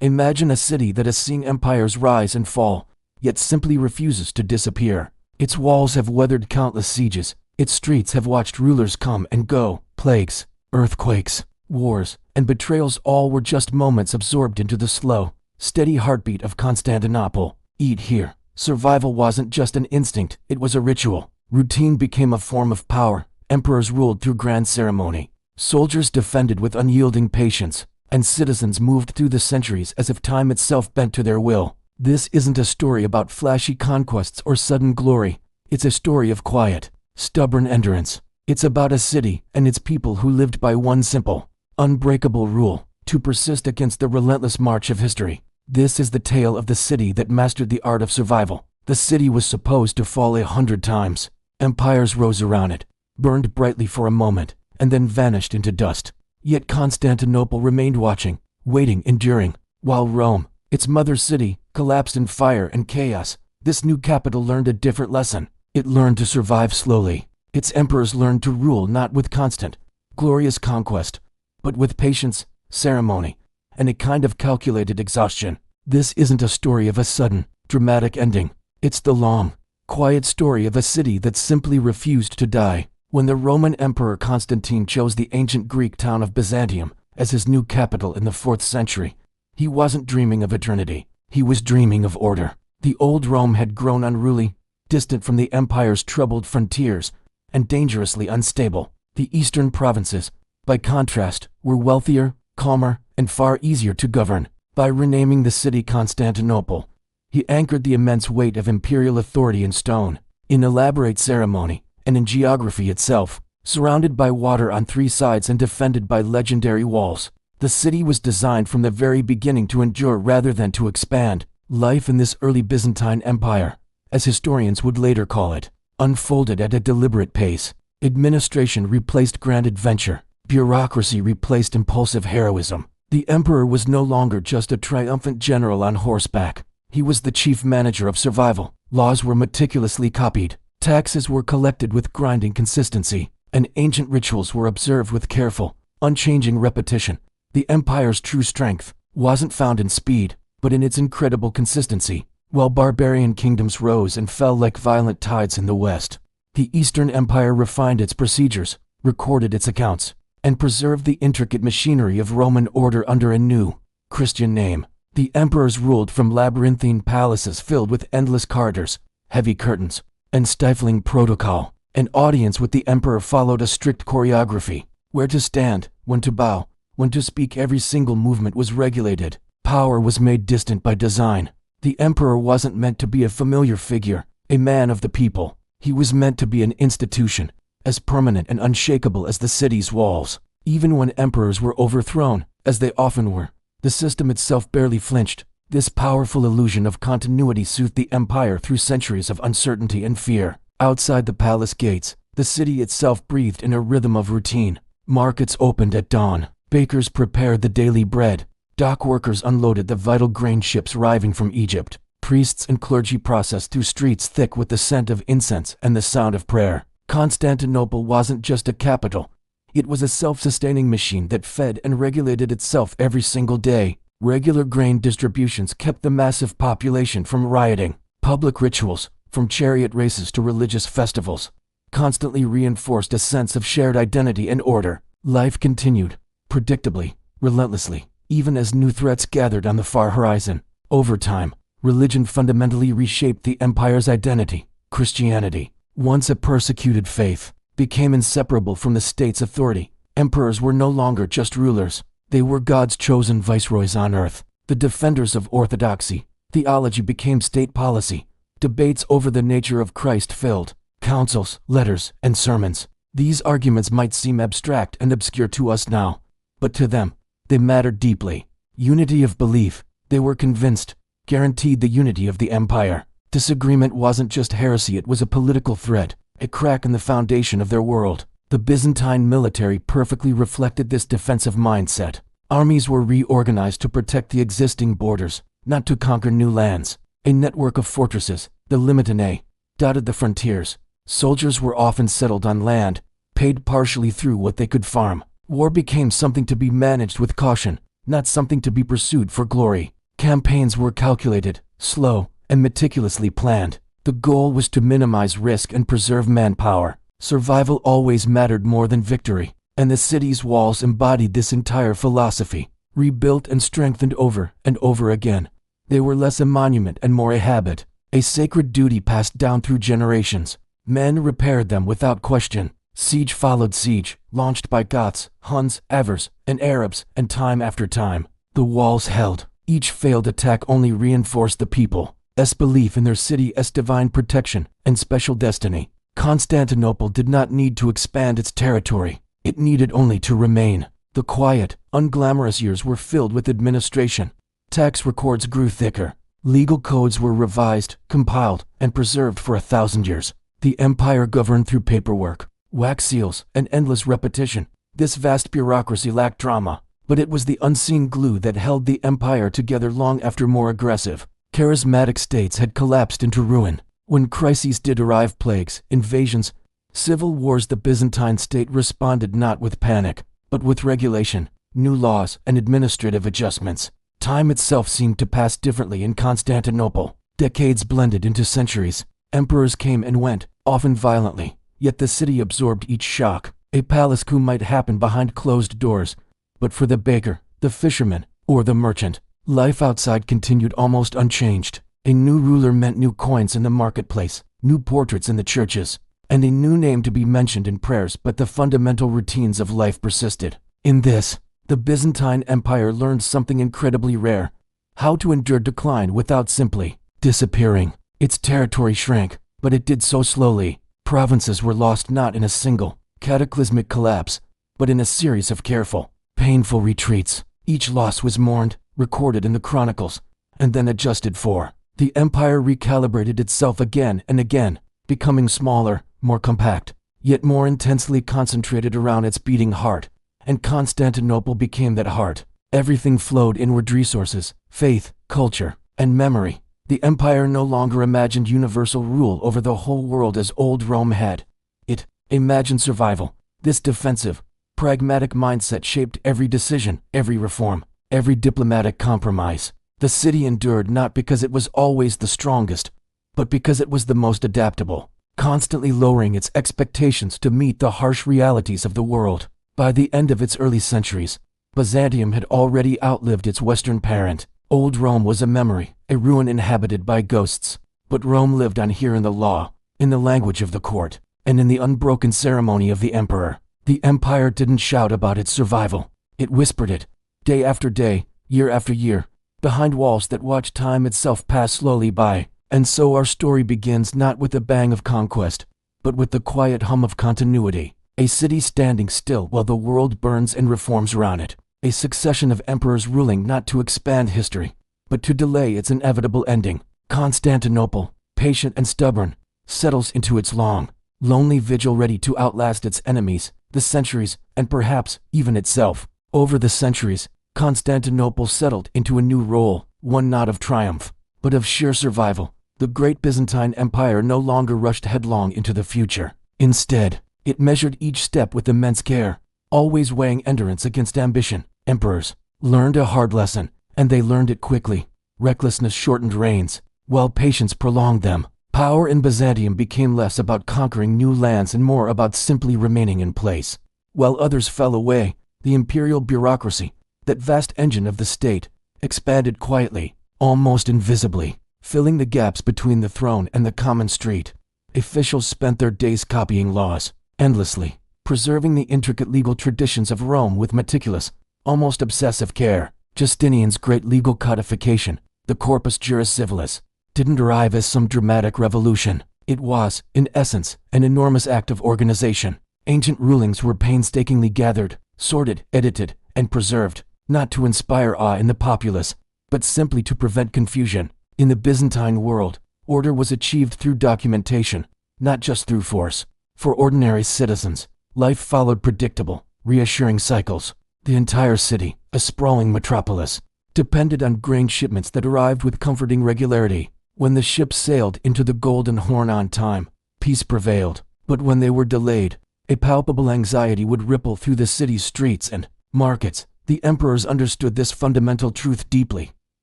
Imagine a city that has seen empires rise and fall, yet simply refuses to disappear. Its walls have weathered countless sieges, its streets have watched rulers come and go, plagues, earthquakes, wars, and betrayals all were just moments absorbed into the slow, steady heartbeat of Constantinople. Eat here. Survival wasn't just an instinct, it was a ritual. Routine became a form of power. Emperors ruled through grand ceremony. Soldiers defended with unyielding patience, and citizens moved through the centuries as if time itself bent to their will. This isn't a story about flashy conquests or sudden glory. It's a story of quiet, stubborn endurance. It's about a city and its people who lived by one simple, unbreakable rule: to persist against the relentless march of history. This is the tale of the city that mastered the art of survival. The city was supposed to fall 100 times. Empires rose around it, burned brightly for a moment, and then vanished into dust. Yet Constantinople remained watching, waiting, enduring. While Rome, its mother city, collapsed in fire and chaos, this new capital learned a different lesson. It learned to survive slowly. Its emperors learned to rule not with constant, glorious conquest, but with patience, ceremony, and a kind of calculated exhaustion. This isn't a story of a sudden, dramatic ending. It's the long, quiet story of a city that simply refused to die. When the Roman Emperor Constantine chose the ancient Greek town of Byzantium as his new capital in the 4th century, he wasn't dreaming of eternity. He was dreaming of order. The old Rome had grown unruly, distant from the empire's troubled frontiers, and dangerously unstable. The eastern provinces, by contrast, were wealthier, calmer, and far easier to govern. By renaming the city Constantinople, he anchored the immense weight of imperial authority in stone, in elaborate ceremony, and in geography itself. Surrounded by water on 3 sides and defended by legendary walls, the city was designed from the very beginning to endure rather than to expand. Life in this early Byzantine Empire, as historians would later call it, unfolded at a deliberate pace. Administration replaced grand adventure. Bureaucracy replaced impulsive heroism. The emperor was no longer just a triumphant general on horseback. He was the chief manager of survival. Laws were meticulously copied. Taxes were collected with grinding consistency, and ancient rituals were observed with careful, unchanging repetition. The empire's true strength wasn't found in speed, but in its incredible consistency. While barbarian kingdoms rose and fell like violent tides in the west, the Eastern Empire refined its procedures, recorded its accounts, and preserved the intricate machinery of Roman order under a new, Christian name. The emperors ruled from labyrinthine palaces filled with endless corridors, heavy curtains, and stifling protocol. An audience with the emperor followed a strict choreography. Where to stand, when to bow, when to speak, every single movement was regulated. Power was made distant by design. The emperor wasn't meant to be a familiar figure, a man of the people. He was meant to be an institution, as permanent and unshakable as the city's walls. Even when emperors were overthrown, as they often were, the system itself barely flinched. This powerful illusion of continuity soothed the empire through centuries of uncertainty and fear. Outside the palace gates, the city itself breathed in a rhythm of routine. Markets opened at dawn. Bakers prepared the daily bread. Dock workers unloaded the vital grain ships arriving from Egypt. Priests and clergy processed through streets thick with the scent of incense and the sound of prayer. Constantinople wasn't just a capital. It was a self-sustaining machine that fed and regulated itself every single day. Regular grain distributions kept the massive population from rioting. Public rituals, from chariot races to religious festivals, constantly reinforced a sense of shared identity and order. Life continued, predictably, relentlessly, even as new threats gathered on the far horizon. Over time, religion fundamentally reshaped the empire's identity. Christianity, once a persecuted faith, became inseparable from the state's authority. Emperors were no longer just rulers. They were God's chosen viceroys on earth, the defenders of orthodoxy. Theology became state policy. Debates over the nature of Christ filled councils, letters, and sermons. These arguments might seem abstract and obscure to us now, but to them, they mattered deeply. Unity of belief, they were convinced, guaranteed the unity of the empire. Disagreement wasn't just heresy, it was a political threat, a crack in the foundation of their world. The Byzantine military perfectly reflected this defensive mindset. Armies were reorganized to protect the existing borders, not to conquer new lands. A network of fortresses, the Limitanei, dotted the frontiers. Soldiers were often settled on land, paid partially through what they could farm. War became something to be managed with caution, not something to be pursued for glory. Campaigns were calculated, slow, and meticulously planned. The goal was to minimize risk and preserve manpower. Survival always mattered more than victory, and the city's walls embodied this entire philosophy, rebuilt and strengthened over and over again. They were less a monument and more a habit, a sacred duty passed down through generations. Men repaired them without question. Siege followed siege, launched by Goths, Huns, Avars, and Arabs, and time after time, the walls held. Each failed attack only reinforced the people's belief in their city's divine protection and special destiny. Constantinople did not need to expand its territory. It needed only to remain. The quiet, unglamorous years were filled with administration. Tax records grew thicker. Legal codes were revised, compiled, and preserved for 1,000 years. The empire governed through paperwork, wax seals, and endless repetition. This vast bureaucracy lacked drama, but it was the unseen glue that held the empire together long after more aggressive, charismatic states had collapsed into ruin. When crises did arrive, plagues, invasions, civil wars, the Byzantine state responded not with panic, but with regulation, new laws, and administrative adjustments. Time itself seemed to pass differently in Constantinople. Decades blended into centuries. Emperors came and went, often violently, yet the city absorbed each shock. A palace coup might happen behind closed doors, but for the baker, the fisherman, or the merchant, life outside continued almost unchanged. A new ruler meant new coins in the marketplace, new portraits in the churches, and a new name to be mentioned in prayers, but the fundamental routines of life persisted. In this, the Byzantine Empire learned something incredibly rare: how to endure decline without simply disappearing. Its territory shrank, but it did so slowly. Provinces were lost not in a single, cataclysmic collapse, but in a series of careful, painful retreats. Each loss was mourned, recorded in the chronicles, and then adjusted for. The empire recalibrated itself again and again, becoming smaller, more compact, yet more intensely concentrated around its beating heart. And Constantinople became that heart. Everything flowed inward: resources, faith, culture, and memory. The empire no longer imagined universal rule over the whole world as old Rome had. It imagined survival. This defensive, pragmatic mindset shaped every decision, every reform, every diplomatic compromise. The city endured not because it was always the strongest, but because it was the most adaptable, constantly lowering its expectations to meet the harsh realities of the world. By the end of its early centuries, Byzantium had already outlived its Western parent. Old Rome was a memory, a ruin inhabited by ghosts. But Rome lived on here in the law, in the language of the court, and in the unbroken ceremony of the emperor. The empire didn't shout about its survival. It whispered it, day after day, year after year, behind walls that watched time itself pass slowly by. And so our story begins not with the bang of conquest, but with the quiet hum of continuity. A city standing still while the world burns and reforms around it. A succession of emperors ruling not to expand history, but to delay its inevitable ending. Constantinople, patient and stubborn, settles into its long, lonely vigil, ready to outlast its enemies, the centuries, and perhaps even itself. Over the centuries, Constantinople settled into a new role, one not of triumph, but of sheer survival. The great Byzantine Empire no longer rushed headlong into the future. Instead, it measured each step with immense care, always weighing endurance against ambition. Emperors learned a hard lesson, and they learned it quickly. Recklessness shortened reigns, while patience prolonged them. Power in Byzantium became less about conquering new lands and more about simply remaining in place. While others fell away, the imperial bureaucracy, that vast engine of the state, expanded quietly, almost invisibly, filling the gaps between the throne and the common street. Officials spent their days copying laws, endlessly, preserving the intricate legal traditions of Rome with meticulous, almost obsessive care. Justinian's great legal codification, the Corpus Juris Civilis, didn't arrive as some dramatic revolution. It was, in essence, an enormous act of organization. Ancient rulings were painstakingly gathered, sorted, edited, and preserved, not to inspire awe in the populace, but simply to prevent confusion. In the Byzantine world, order was achieved through documentation, not just through force. For ordinary citizens, life followed predictable, reassuring cycles. The entire city, a sprawling metropolis, depended on grain shipments that arrived with comforting regularity. When the ships sailed into the Golden Horn on time, peace prevailed. But when they were delayed, a palpable anxiety would ripple through the city's streets and markets. The emperors understood this fundamental truth deeply.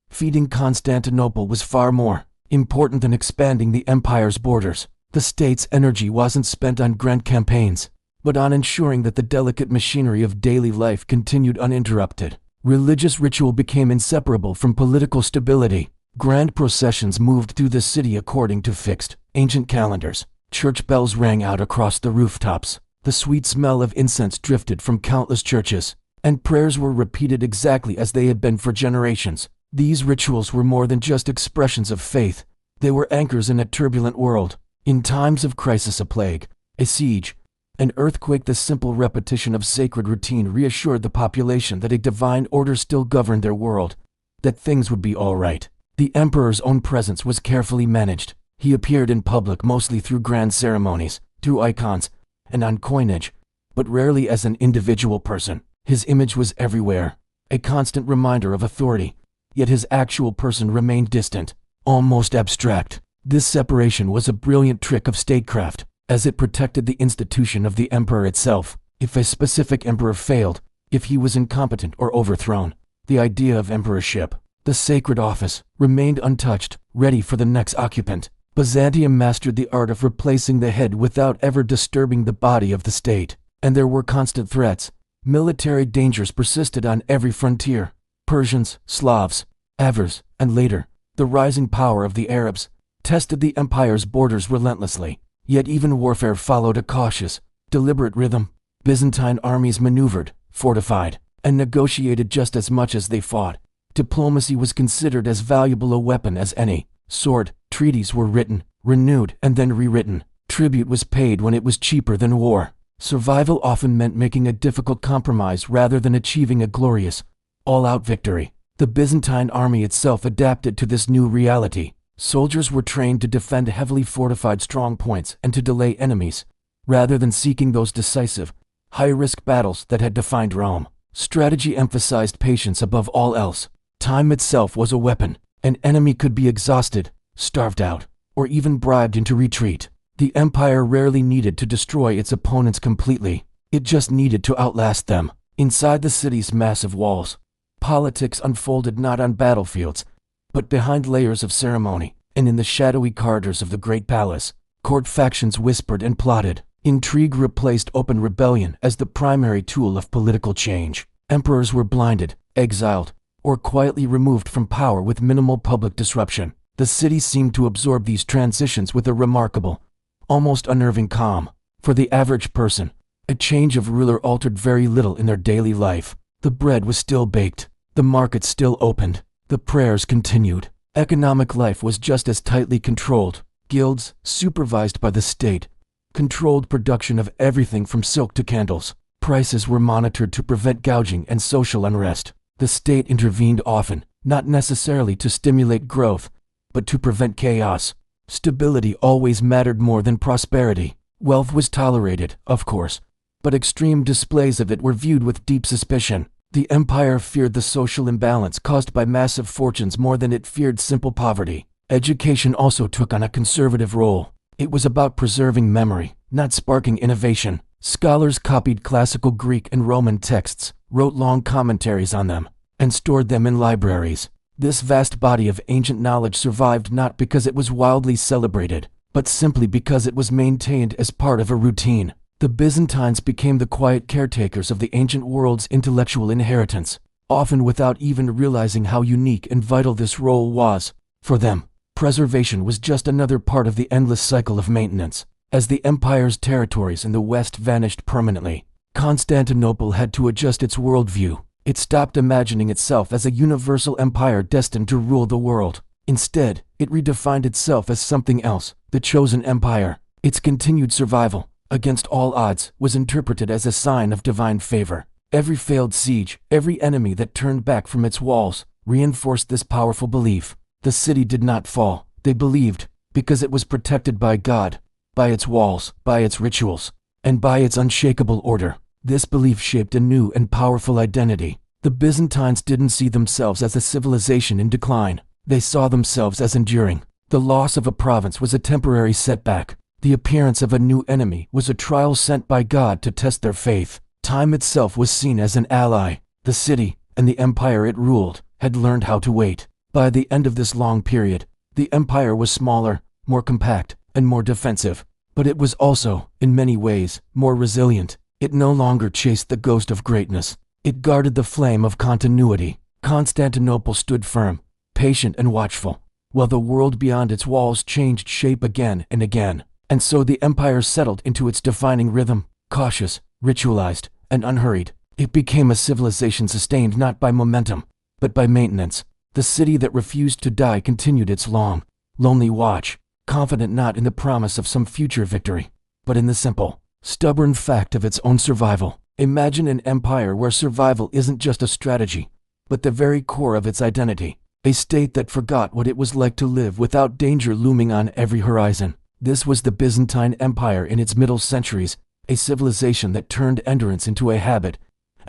Feeding Constantinople was far more important than expanding the empire's borders. The state's energy wasn't spent on grand campaigns, but on ensuring that the delicate machinery of daily life continued uninterrupted. Religious ritual became inseparable from political stability. Grand processions moved through the city according to fixed, ancient calendars. Church bells rang out across the rooftops. The sweet smell of incense drifted from countless churches, and prayers were repeated exactly as they had been for generations. These rituals were more than just expressions of faith. They were anchors in a turbulent world. In times of crisis, a plague, a siege, an earthquake, the simple repetition of sacred routine reassured the population that a divine order still governed their world, that things would be all right. The emperor's own presence was carefully managed. He appeared in public mostly through grand ceremonies, through icons, and on coinage, but rarely as an individual person. His image was everywhere, a constant reminder of authority, yet his actual person remained distant, almost abstract. This separation was a brilliant trick of statecraft, as it protected the institution of the emperor itself. If a specific emperor failed, if he was incompetent or overthrown, the idea of emperorship, the sacred office, remained untouched, ready for the next occupant. Byzantium mastered the art of replacing the head without ever disturbing the body of the state, and there were constant threats. Military dangers persisted on every frontier. Persians, Slavs, Avars, and later, the rising power of the Arabs, tested the empire's borders relentlessly. Yet even warfare followed a cautious, deliberate rhythm. Byzantine armies maneuvered, fortified, and negotiated just as much as they fought. Diplomacy was considered as valuable a weapon as any sword. Treaties were written, renewed, and then rewritten. Tribute was paid when it was cheaper than war. Survival often meant making a difficult compromise rather than achieving a glorious, all-out victory. The Byzantine army itself adapted to this new reality. Soldiers were trained to defend heavily fortified strong points and to delay enemies, rather than seeking those decisive, high-risk battles that had defined Rome. Strategy emphasized patience above all else. Time itself was a weapon. An enemy could be exhausted, starved out, or even bribed into retreat. The empire rarely needed to destroy its opponents completely. It just needed to outlast them. Inside the city's massive walls, politics unfolded not on battlefields, but behind layers of ceremony, and in the shadowy corridors of the great palace, court factions whispered and plotted. Intrigue replaced open rebellion as the primary tool of political change. Emperors were blinded, exiled, or quietly removed from power with minimal public disruption. The city seemed to absorb these transitions with a remarkable, almost unnerving calm. For the average person, a change of ruler altered very little in their daily life. The bread was still baked, the markets still opened, the prayers continued. Economic life was just as tightly controlled. Guilds, supervised by the state, controlled production of everything from silk to candles. Prices were monitored to prevent gouging and social unrest. The state intervened often, not necessarily to stimulate growth, but to prevent chaos. Stability always mattered more than prosperity. Wealth was tolerated, of course, but extreme displays of it were viewed with deep suspicion. The empire feared the social imbalance caused by massive fortunes more than it feared simple poverty. Education also took on a conservative role. It was about preserving memory, not sparking innovation. Scholars copied classical Greek and Roman texts, wrote long commentaries on them, and stored them in libraries. This vast body of ancient knowledge survived not because it was wildly celebrated, but simply because it was maintained as part of a routine. The Byzantines became the quiet caretakers of the ancient world's intellectual inheritance, often without even realizing how unique and vital this role was. For them, preservation was just another part of the endless cycle of maintenance. As the empire's territories in the west vanished permanently, Constantinople had to adjust its worldview. It stopped imagining itself as a universal empire destined to rule the world. Instead, it redefined itself as something else, the chosen empire. Its continued survival, against all odds, was interpreted as a sign of divine favor. Every failed siege, every enemy that turned back from its walls, reinforced this powerful belief. The city did not fall, they believed, because it was protected by God, by its walls, by its rituals, and by its unshakable order. This belief shaped a new and powerful identity. The Byzantines didn't see themselves as a civilization in decline. They saw themselves as enduring. The loss of a province was a temporary setback. The appearance of a new enemy was a trial sent by God to test their faith. Time itself was seen as an ally. The city, and the empire it ruled, had learned how to wait. By the end of this long period, the empire was smaller, more compact, and more defensive. But it was also, in many ways, more resilient. It no longer chased the ghost of greatness. It guarded the flame of continuity. Constantinople stood firm, patient and watchful, while the world beyond its walls changed shape again and again. And so the empire settled into its defining rhythm, cautious, ritualized, and unhurried. It became a civilization sustained not by momentum, but by maintenance. The city that refused to die continued its long, lonely watch, confident not in the promise of some future victory, but in the simple, stubborn fact of its own survival. Imagine an empire where survival isn't just a strategy, but the very core of its identity. A state that forgot what it was like to live without danger looming on every horizon. This was the Byzantine Empire in its middle centuries, a civilization that turned endurance into a habit,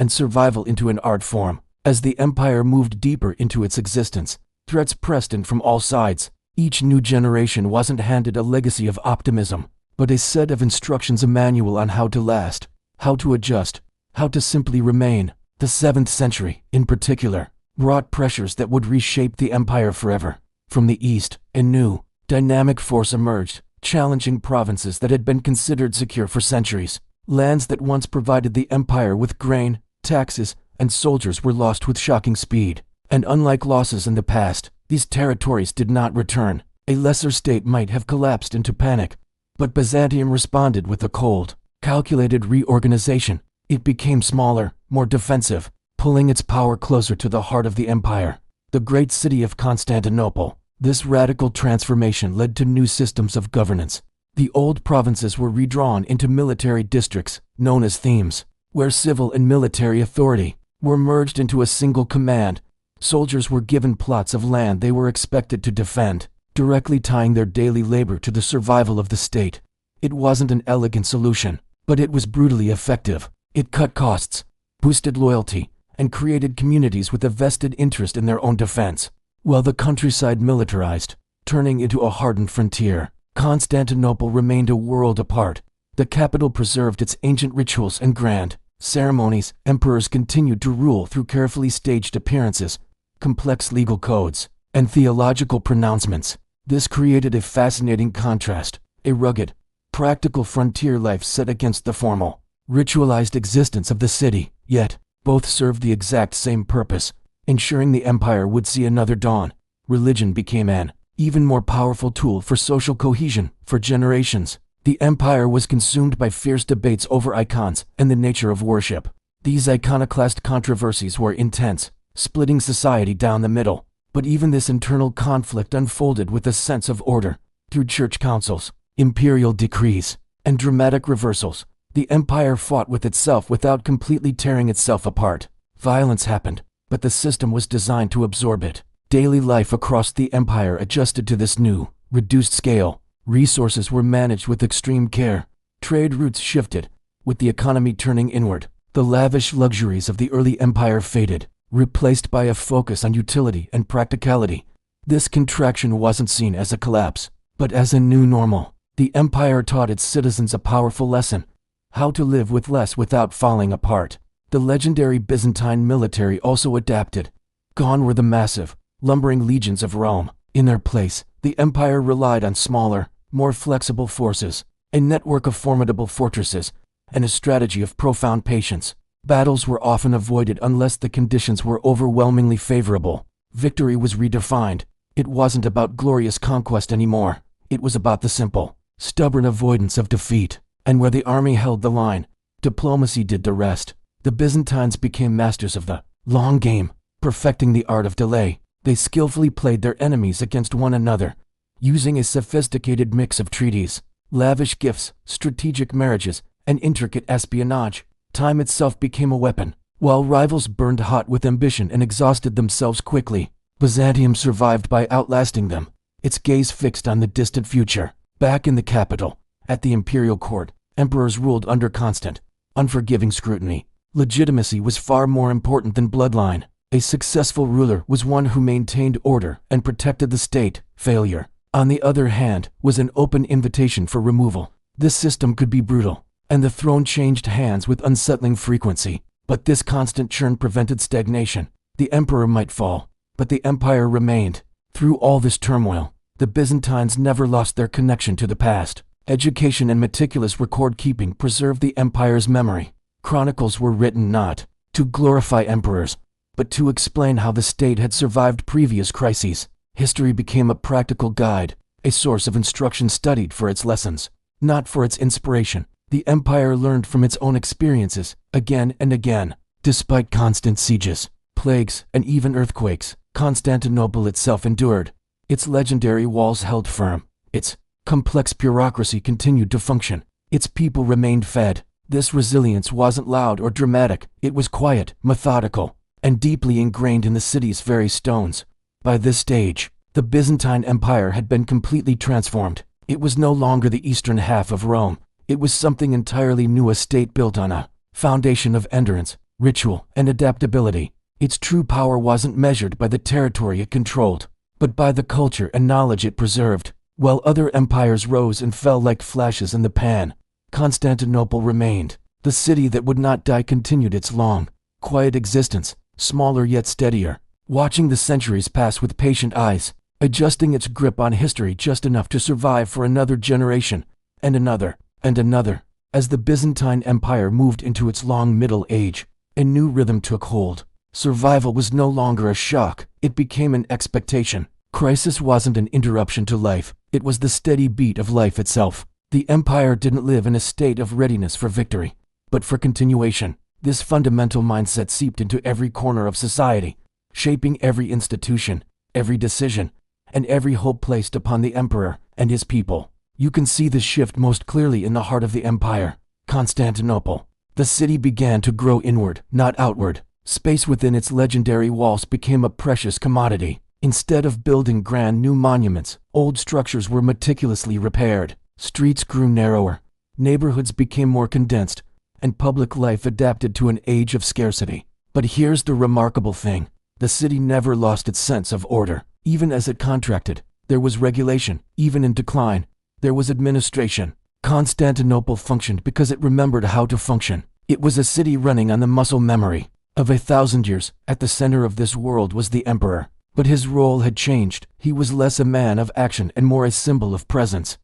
and survival into an art form. As the empire moved deeper into its existence, threats pressed in from all sides. Each new generation wasn't handed a legacy of optimism, but a set of instructions, a manual on how to last, how to adjust, how to simply remain. The 7th century, in particular, brought pressures that would reshape the empire forever. From the east, a new, dynamic force emerged, challenging provinces that had been considered secure for centuries. Lands that once provided the empire with grain, taxes, and soldiers were lost with shocking speed. And unlike losses in the past, these territories did not return. A lesser state might have collapsed into panic, but Byzantium responded with a cold, calculated reorganization. It became smaller, more defensive, pulling its power closer to the heart of the empire, the great city of Constantinople. This radical transformation led to new systems of governance. The old provinces were redrawn into military districts, known as themes, where civil and military authority were merged into a single command. Soldiers were given plots of land they were expected to defend, directly tying their daily labor to the survival of the state. It wasn't an elegant solution, but it was brutally effective. It cut costs, boosted loyalty, and created communities with a vested interest in their own defense. While the countryside militarized, turning into a hardened frontier, Constantinople remained a world apart. The capital preserved its ancient rituals and grand ceremonies. Emperors continued to rule through carefully staged appearances, complex legal codes, and theological pronouncements. This created a fascinating contrast, a rugged, practical frontier life set against the formal, ritualized existence of the city. Yet, both served the exact same purpose, ensuring the empire would see another dawn. Religion became an even more powerful tool for social cohesion. For generations, the empire was consumed by fierce debates over icons and the nature of worship. These iconoclast controversies were intense, splitting society down the middle. But even this internal conflict unfolded with a sense of order. Through church councils, imperial decrees, and dramatic reversals, the empire fought with itself without completely tearing itself apart. Violence happened, but the system was designed to absorb it. Daily life across the empire adjusted to this new, reduced scale. Resources were managed with extreme care. Trade routes shifted, with the economy turning inward. The lavish luxuries of the early empire faded, replaced by a focus on utility and practicality. This contraction wasn't seen as a collapse, but as a new normal. The empire taught its citizens a powerful lesson: how to live with less without falling apart. The legendary Byzantine military also adapted. Gone were the massive, lumbering legions of Rome. In their place, the empire relied on smaller, more flexible forces, a network of formidable fortresses, and a strategy of profound patience. Battles were often avoided unless the conditions were overwhelmingly favorable. Victory was redefined. It wasn't about glorious conquest anymore. It was about the simple, stubborn avoidance of defeat. And where the army held the line, diplomacy did the rest. The Byzantines became masters of the long game, perfecting the art of delay. They skillfully played their enemies against one another, using a sophisticated mix of treaties, lavish gifts, strategic marriages, and intricate espionage. Time itself became a weapon. While rivals burned hot with ambition and exhausted themselves quickly, Byzantium survived by outlasting them, its gaze fixed on the distant future. Back in the capital, at the imperial court, emperors ruled under constant, unforgiving scrutiny. Legitimacy was far more important than bloodline. A successful ruler was one who maintained order and protected the state. Failure, on the other hand, was an open invitation for removal. This system could be brutal, and the throne changed hands with unsettling frequency. But this constant churn prevented stagnation. The emperor might fall, but the empire remained. Through all this turmoil, the Byzantines never lost their connection to the past. Education and meticulous record-keeping preserved the empire's memory. Chronicles were written not to glorify emperors, but to explain how the state had survived previous crises. History became a practical guide, a source of instruction studied for its lessons, not for its inspiration. The empire learned from its own experiences, again and again. Despite constant sieges, plagues, and even earthquakes, Constantinople itself endured. Its legendary walls held firm. Its complex bureaucracy continued to function. Its people remained fed. This resilience wasn't loud or dramatic. It was quiet, methodical, and deeply ingrained in the city's very stones. By this stage, the Byzantine Empire had been completely transformed. It was no longer the eastern half of Rome. It was something entirely new, a state built on a foundation of endurance, ritual, and adaptability. Its true power wasn't measured by the territory it controlled, but by the culture and knowledge it preserved. While other empires rose and fell like flashes in the pan, Constantinople remained. The city that would not die continued its long, quiet existence, smaller yet steadier, watching the centuries pass with patient eyes, adjusting its grip on history just enough to survive for another generation, and another, and another. As the Byzantine Empire moved into its long Middle Age, a new rhythm took hold. Survival was no longer a shock, it became an expectation. Crisis wasn't an interruption to life, it was the steady beat of life itself. The empire didn't live in a state of readiness for victory, but for continuation. This fundamental mindset seeped into every corner of society, shaping every institution, every decision, and every hope placed upon the emperor and his people. You can see this shift most clearly in the heart of the empire, Constantinople. The city began to grow inward, not outward. Space within its legendary walls became a precious commodity. Instead of building grand new monuments, old structures were meticulously repaired. Streets grew narrower, neighborhoods became more condensed, and public life adapted to an age of scarcity. But here's the remarkable thing. The city never lost its sense of order. Even as it contracted, there was regulation. Even in decline, there was administration. Constantinople functioned because it remembered how to function. It was a city running on the muscle memory of 1,000 years. At the center of this world was the emperor. But his role had changed. He was less a man of action and more a symbol of presence.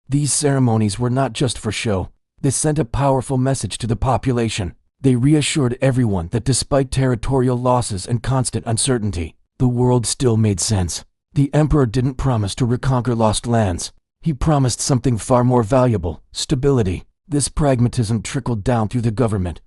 These ceremonies were not just for show. They sent a powerful message to the population. They reassured everyone that despite territorial losses and constant uncertainty, the world still made sense. The emperor didn't promise to reconquer lost lands. He promised something far more valuable: stability. This pragmatism trickled down through the government.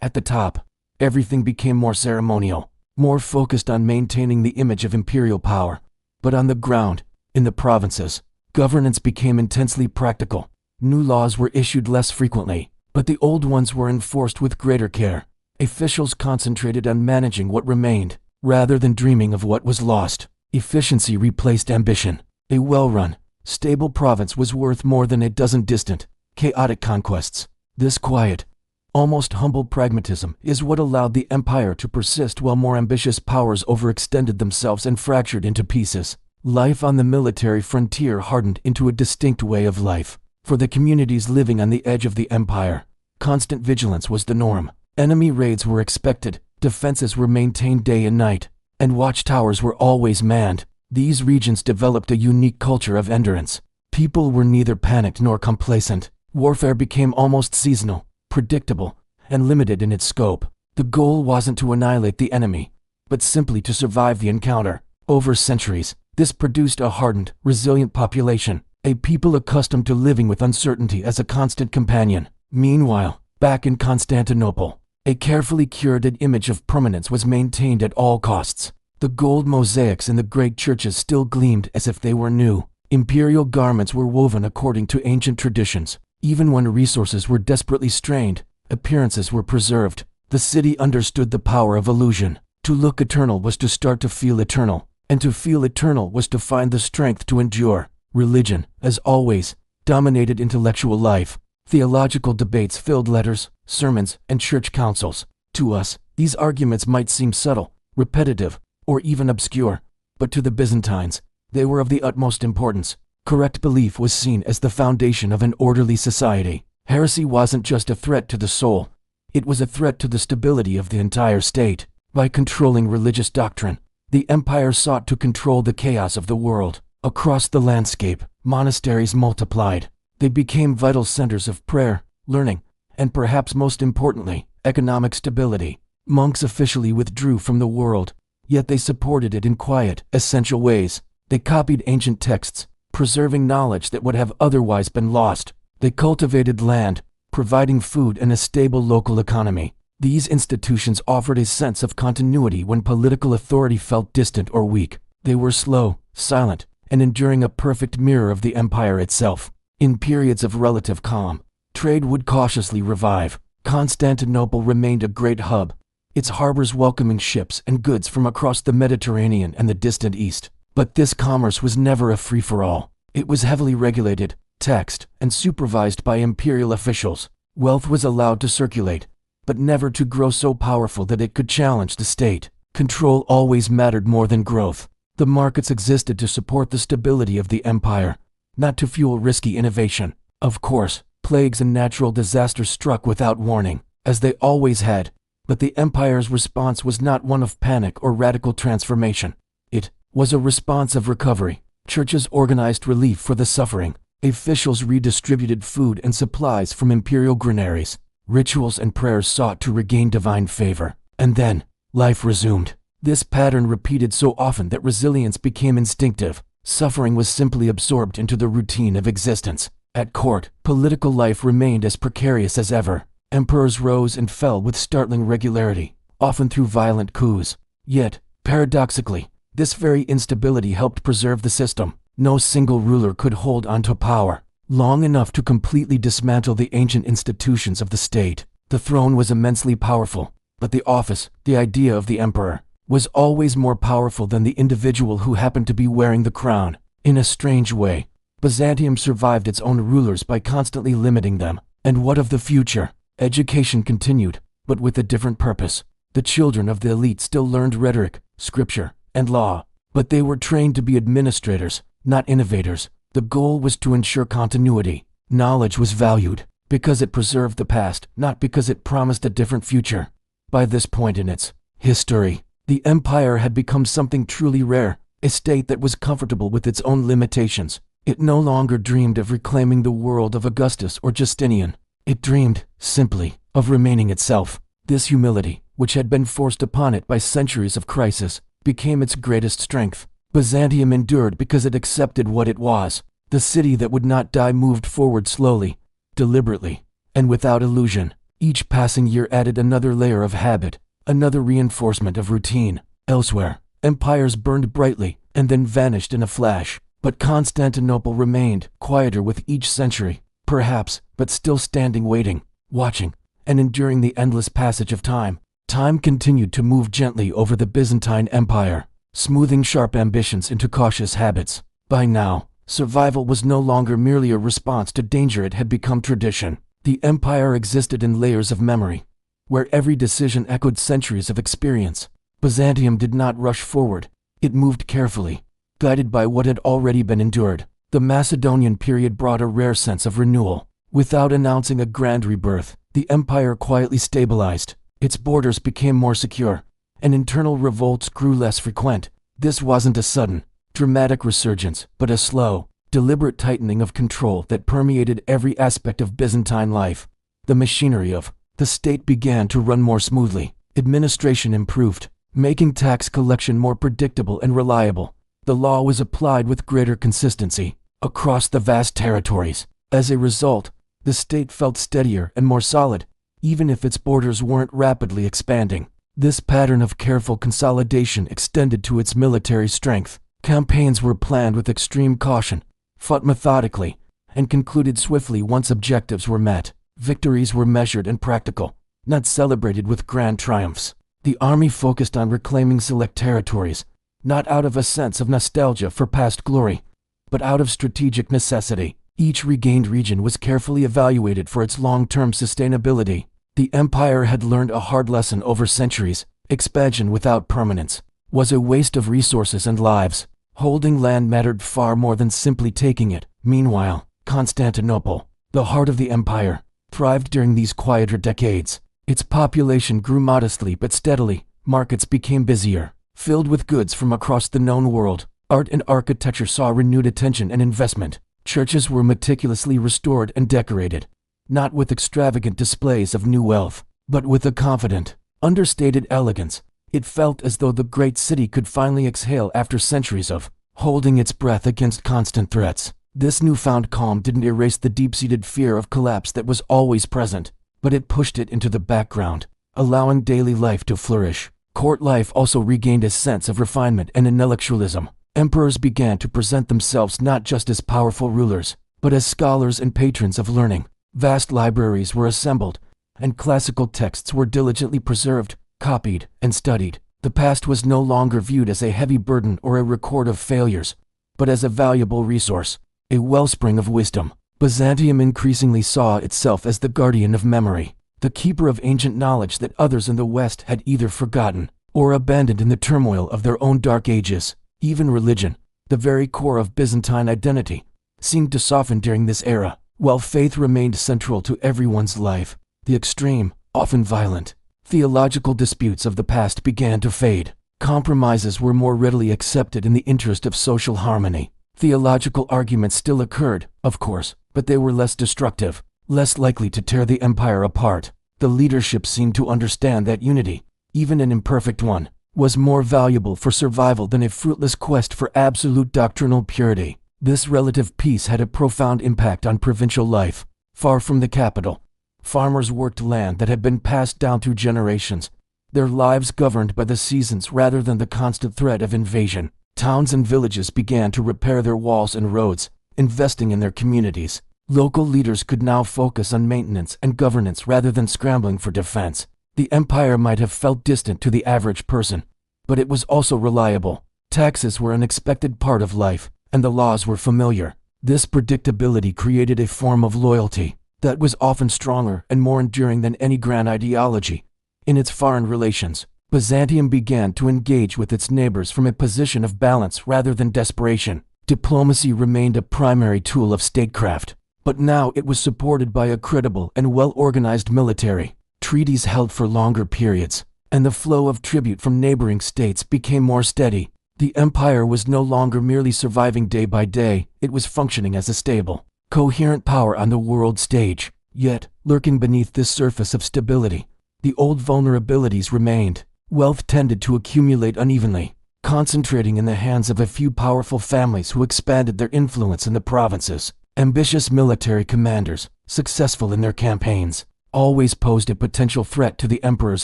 At the top, everything became more ceremonial, more focused on maintaining the image of imperial power. But on the ground, in the provinces, governance became intensely practical. New laws were issued less frequently, but the old ones were enforced with greater care. Officials concentrated on managing what remained, rather than dreaming of what was lost. Efficiency replaced ambition. A well-run, stable province was worth more than a dozen distant, chaotic conquests. This quiet, almost humble pragmatism is what allowed the empire to persist while more ambitious powers overextended themselves and fractured into pieces. Life on the military frontier hardened into a distinct way of life. For the communities living on the edge of the empire, constant vigilance was the norm. Enemy raids were expected, defenses were maintained day and night, and watchtowers were always manned. These regions developed a unique culture of endurance. People were neither panicked nor complacent. Warfare became almost seasonal, predictable, and limited in its scope. The goal wasn't to annihilate the enemy, but simply to survive the encounter. Over centuries, this produced a hardened, resilient population, a people accustomed to living with uncertainty as a constant companion. Meanwhile, back in Constantinople, a carefully curated image of permanence was maintained at all costs. The gold mosaics in the great churches still gleamed as if they were new. Imperial garments were woven according to ancient traditions. Even when resources were desperately strained, appearances were preserved. The city understood the power of illusion. To look eternal was to start to feel eternal, and to feel eternal was to find the strength to endure. Religion, as always, dominated intellectual life. Theological debates filled letters, sermons, and church councils. To us, these arguments might seem subtle, repetitive, or even obscure, but to the Byzantines, They were of the utmost importance. Correct belief was seen as the foundation of an orderly society. Heresy wasn't just a threat to the soul, it was a threat to the stability of the entire state. By controlling religious doctrine, the empire sought to control the chaos of the world. Across the landscape, monasteries multiplied. They became vital centers of prayer, learning, and perhaps most importantly, economic stability. Monks officially withdrew from the world, yet they supported it in quiet, essential ways. They copied ancient texts, preserving knowledge that would have otherwise been lost. They cultivated land, providing food and a stable local economy. These institutions offered a sense of continuity when political authority felt distant or weak. They were slow, silent, and enduring, a perfect mirror of the empire itself. In periods of relative calm, trade would cautiously revive. Constantinople remained a great hub, its harbors welcoming ships and goods from across the Mediterranean and the distant east. But this commerce was never a free-for-all. It was heavily regulated, taxed, and supervised by imperial officials. Wealth was allowed to circulate, but never to grow so powerful that it could challenge the state. Control always mattered more than growth. The markets existed to support the stability of the empire, not to fuel risky innovation. Of course, plagues and natural disasters struck without warning, as they always had, but the empire's response was not one of panic or radical transformation. It was a response of recovery. Churches organized relief for the suffering. Officials redistributed food and supplies from imperial granaries. Rituals and prayers sought to regain divine favor. And then, life resumed. This pattern repeated so often that resilience became instinctive. Suffering was simply absorbed into the routine of existence. At court, political life remained as precarious as ever. Emperors rose and fell with startling regularity, often through violent coups. Yet, paradoxically, this very instability helped preserve the system. No single ruler could hold onto power long enough to completely dismantle the ancient institutions of the state. The throne was immensely powerful, but the office, the idea of the emperor, was always more powerful than the individual who happened to be wearing the crown. In a strange way, Byzantium survived its own rulers by constantly limiting them. And what of the future? Education continued, but with a different purpose. The children of the elite still learned rhetoric, scripture, and law, but they were trained to be administrators, not innovators. The goal was to ensure continuity. Knowledge was valued because it preserved the past, not because it promised a different future. By this point in its history, the empire had become something truly rare, a state that was comfortable with its own limitations. It no longer dreamed of reclaiming the world of Augustus or Justinian. It dreamed, simply, of remaining itself. This humility, which had been forced upon it by centuries of crisis, became its greatest strength. Byzantium endured because it accepted what it was. The city that would not die moved forward slowly, deliberately, and without illusion. Each passing year added another layer of habit, another reinforcement of routine. Elsewhere, empires burned brightly and then vanished in a flash. But Constantinople remained, quieter with each century, perhaps, but still standing, waiting, watching, and enduring the endless passage of time. Time continued to move gently over the Byzantine Empire, smoothing sharp ambitions into cautious habits. By now, survival was no longer merely a response to danger, it had become tradition. The empire existed in layers of memory, where every decision echoed centuries of experience. Byzantium did not rush forward, it moved carefully, guided by what had already been endured. The Macedonian period brought a rare sense of renewal. Without announcing a grand rebirth, the empire quietly stabilized. Its borders became more secure, and internal revolts grew less frequent. This wasn't a sudden, dramatic resurgence, but a slow, deliberate tightening of control that permeated every aspect of Byzantine life. The machinery of the state began to run more smoothly. Administration improved, making tax collection more predictable and reliable. The law was applied with greater consistency across the vast territories. As a result, the state felt steadier and more solid, even if its borders weren't rapidly expanding. This pattern of careful consolidation extended to its military strength. Campaigns were planned with extreme caution, fought methodically, and concluded swiftly once objectives were met. Victories were measured and practical, not celebrated with grand triumphs. The army focused on reclaiming select territories, not out of a sense of nostalgia for past glory, but out of strategic necessity. Each regained region was carefully evaluated for its long-term sustainability. The empire had learned a hard lesson over centuries. Expansion without permanence was a waste of resources and lives. Holding land mattered far more than simply taking it. Meanwhile, Constantinople, the heart of the empire, thrived during these quieter decades. Its population grew modestly but steadily. Markets became busier, filled with goods from across the known world. Art and architecture saw renewed attention and investment. Churches were meticulously restored and decorated, not with extravagant displays of new wealth, but with a confident, understated elegance. It felt as though the great city could finally exhale after centuries of holding its breath against constant threats. This newfound calm didn't erase the deep-seated fear of collapse that was always present, but it pushed it into the background, allowing daily life to flourish. Court life also regained a sense of refinement and intellectualism. Emperors began to present themselves not just as powerful rulers, but as scholars and patrons of learning. Vast libraries were assembled, and classical texts were diligently preserved, copied, and studied. The past was no longer viewed as a heavy burden or a record of failures, but as a valuable resource, a wellspring of wisdom. Byzantium increasingly saw itself as the guardian of memory, the keeper of ancient knowledge that others in the West had either forgotten or abandoned in the turmoil of their own dark ages. Even religion, the very core of Byzantine identity, seemed to soften during this era. While faith remained central to everyone's life, the extreme, often violent, theological disputes of the past began to fade. Compromises were more readily accepted in the interest of social harmony. Theological arguments still occurred, of course, but they were less destructive, less likely to tear the empire apart. The leadership seemed to understand that unity, even an imperfect one, was more valuable for survival than a fruitless quest for absolute doctrinal purity. This relative peace had a profound impact on provincial life. Far from the capital, farmers worked land that had been passed down through generations, their lives governed by the seasons rather than the constant threat of invasion. Towns and villages began to repair their walls and roads, investing in their communities. Local leaders could now focus on maintenance and governance rather than scrambling for defense. The empire might have felt distant to the average person, but it was also reliable. Taxes were an expected part of life, and the laws were familiar. This predictability created a form of loyalty that was often stronger and more enduring than any grand ideology. In its foreign relations, Byzantium began to engage with its neighbors from a position of balance rather than desperation. Diplomacy remained a primary tool of statecraft, but now it was supported by a credible and well-organized military. Treaties held for longer periods, and the flow of tribute from neighboring states became more steady. The empire was no longer merely surviving day by day, it was functioning as a stable, coherent power on the world stage. Yet, lurking beneath this surface of stability, the old vulnerabilities remained. Wealth tended to accumulate unevenly, concentrating in the hands of a few powerful families who expanded their influence in the provinces. Ambitious military commanders, successful in their campaigns, always posed a potential threat to the emperor's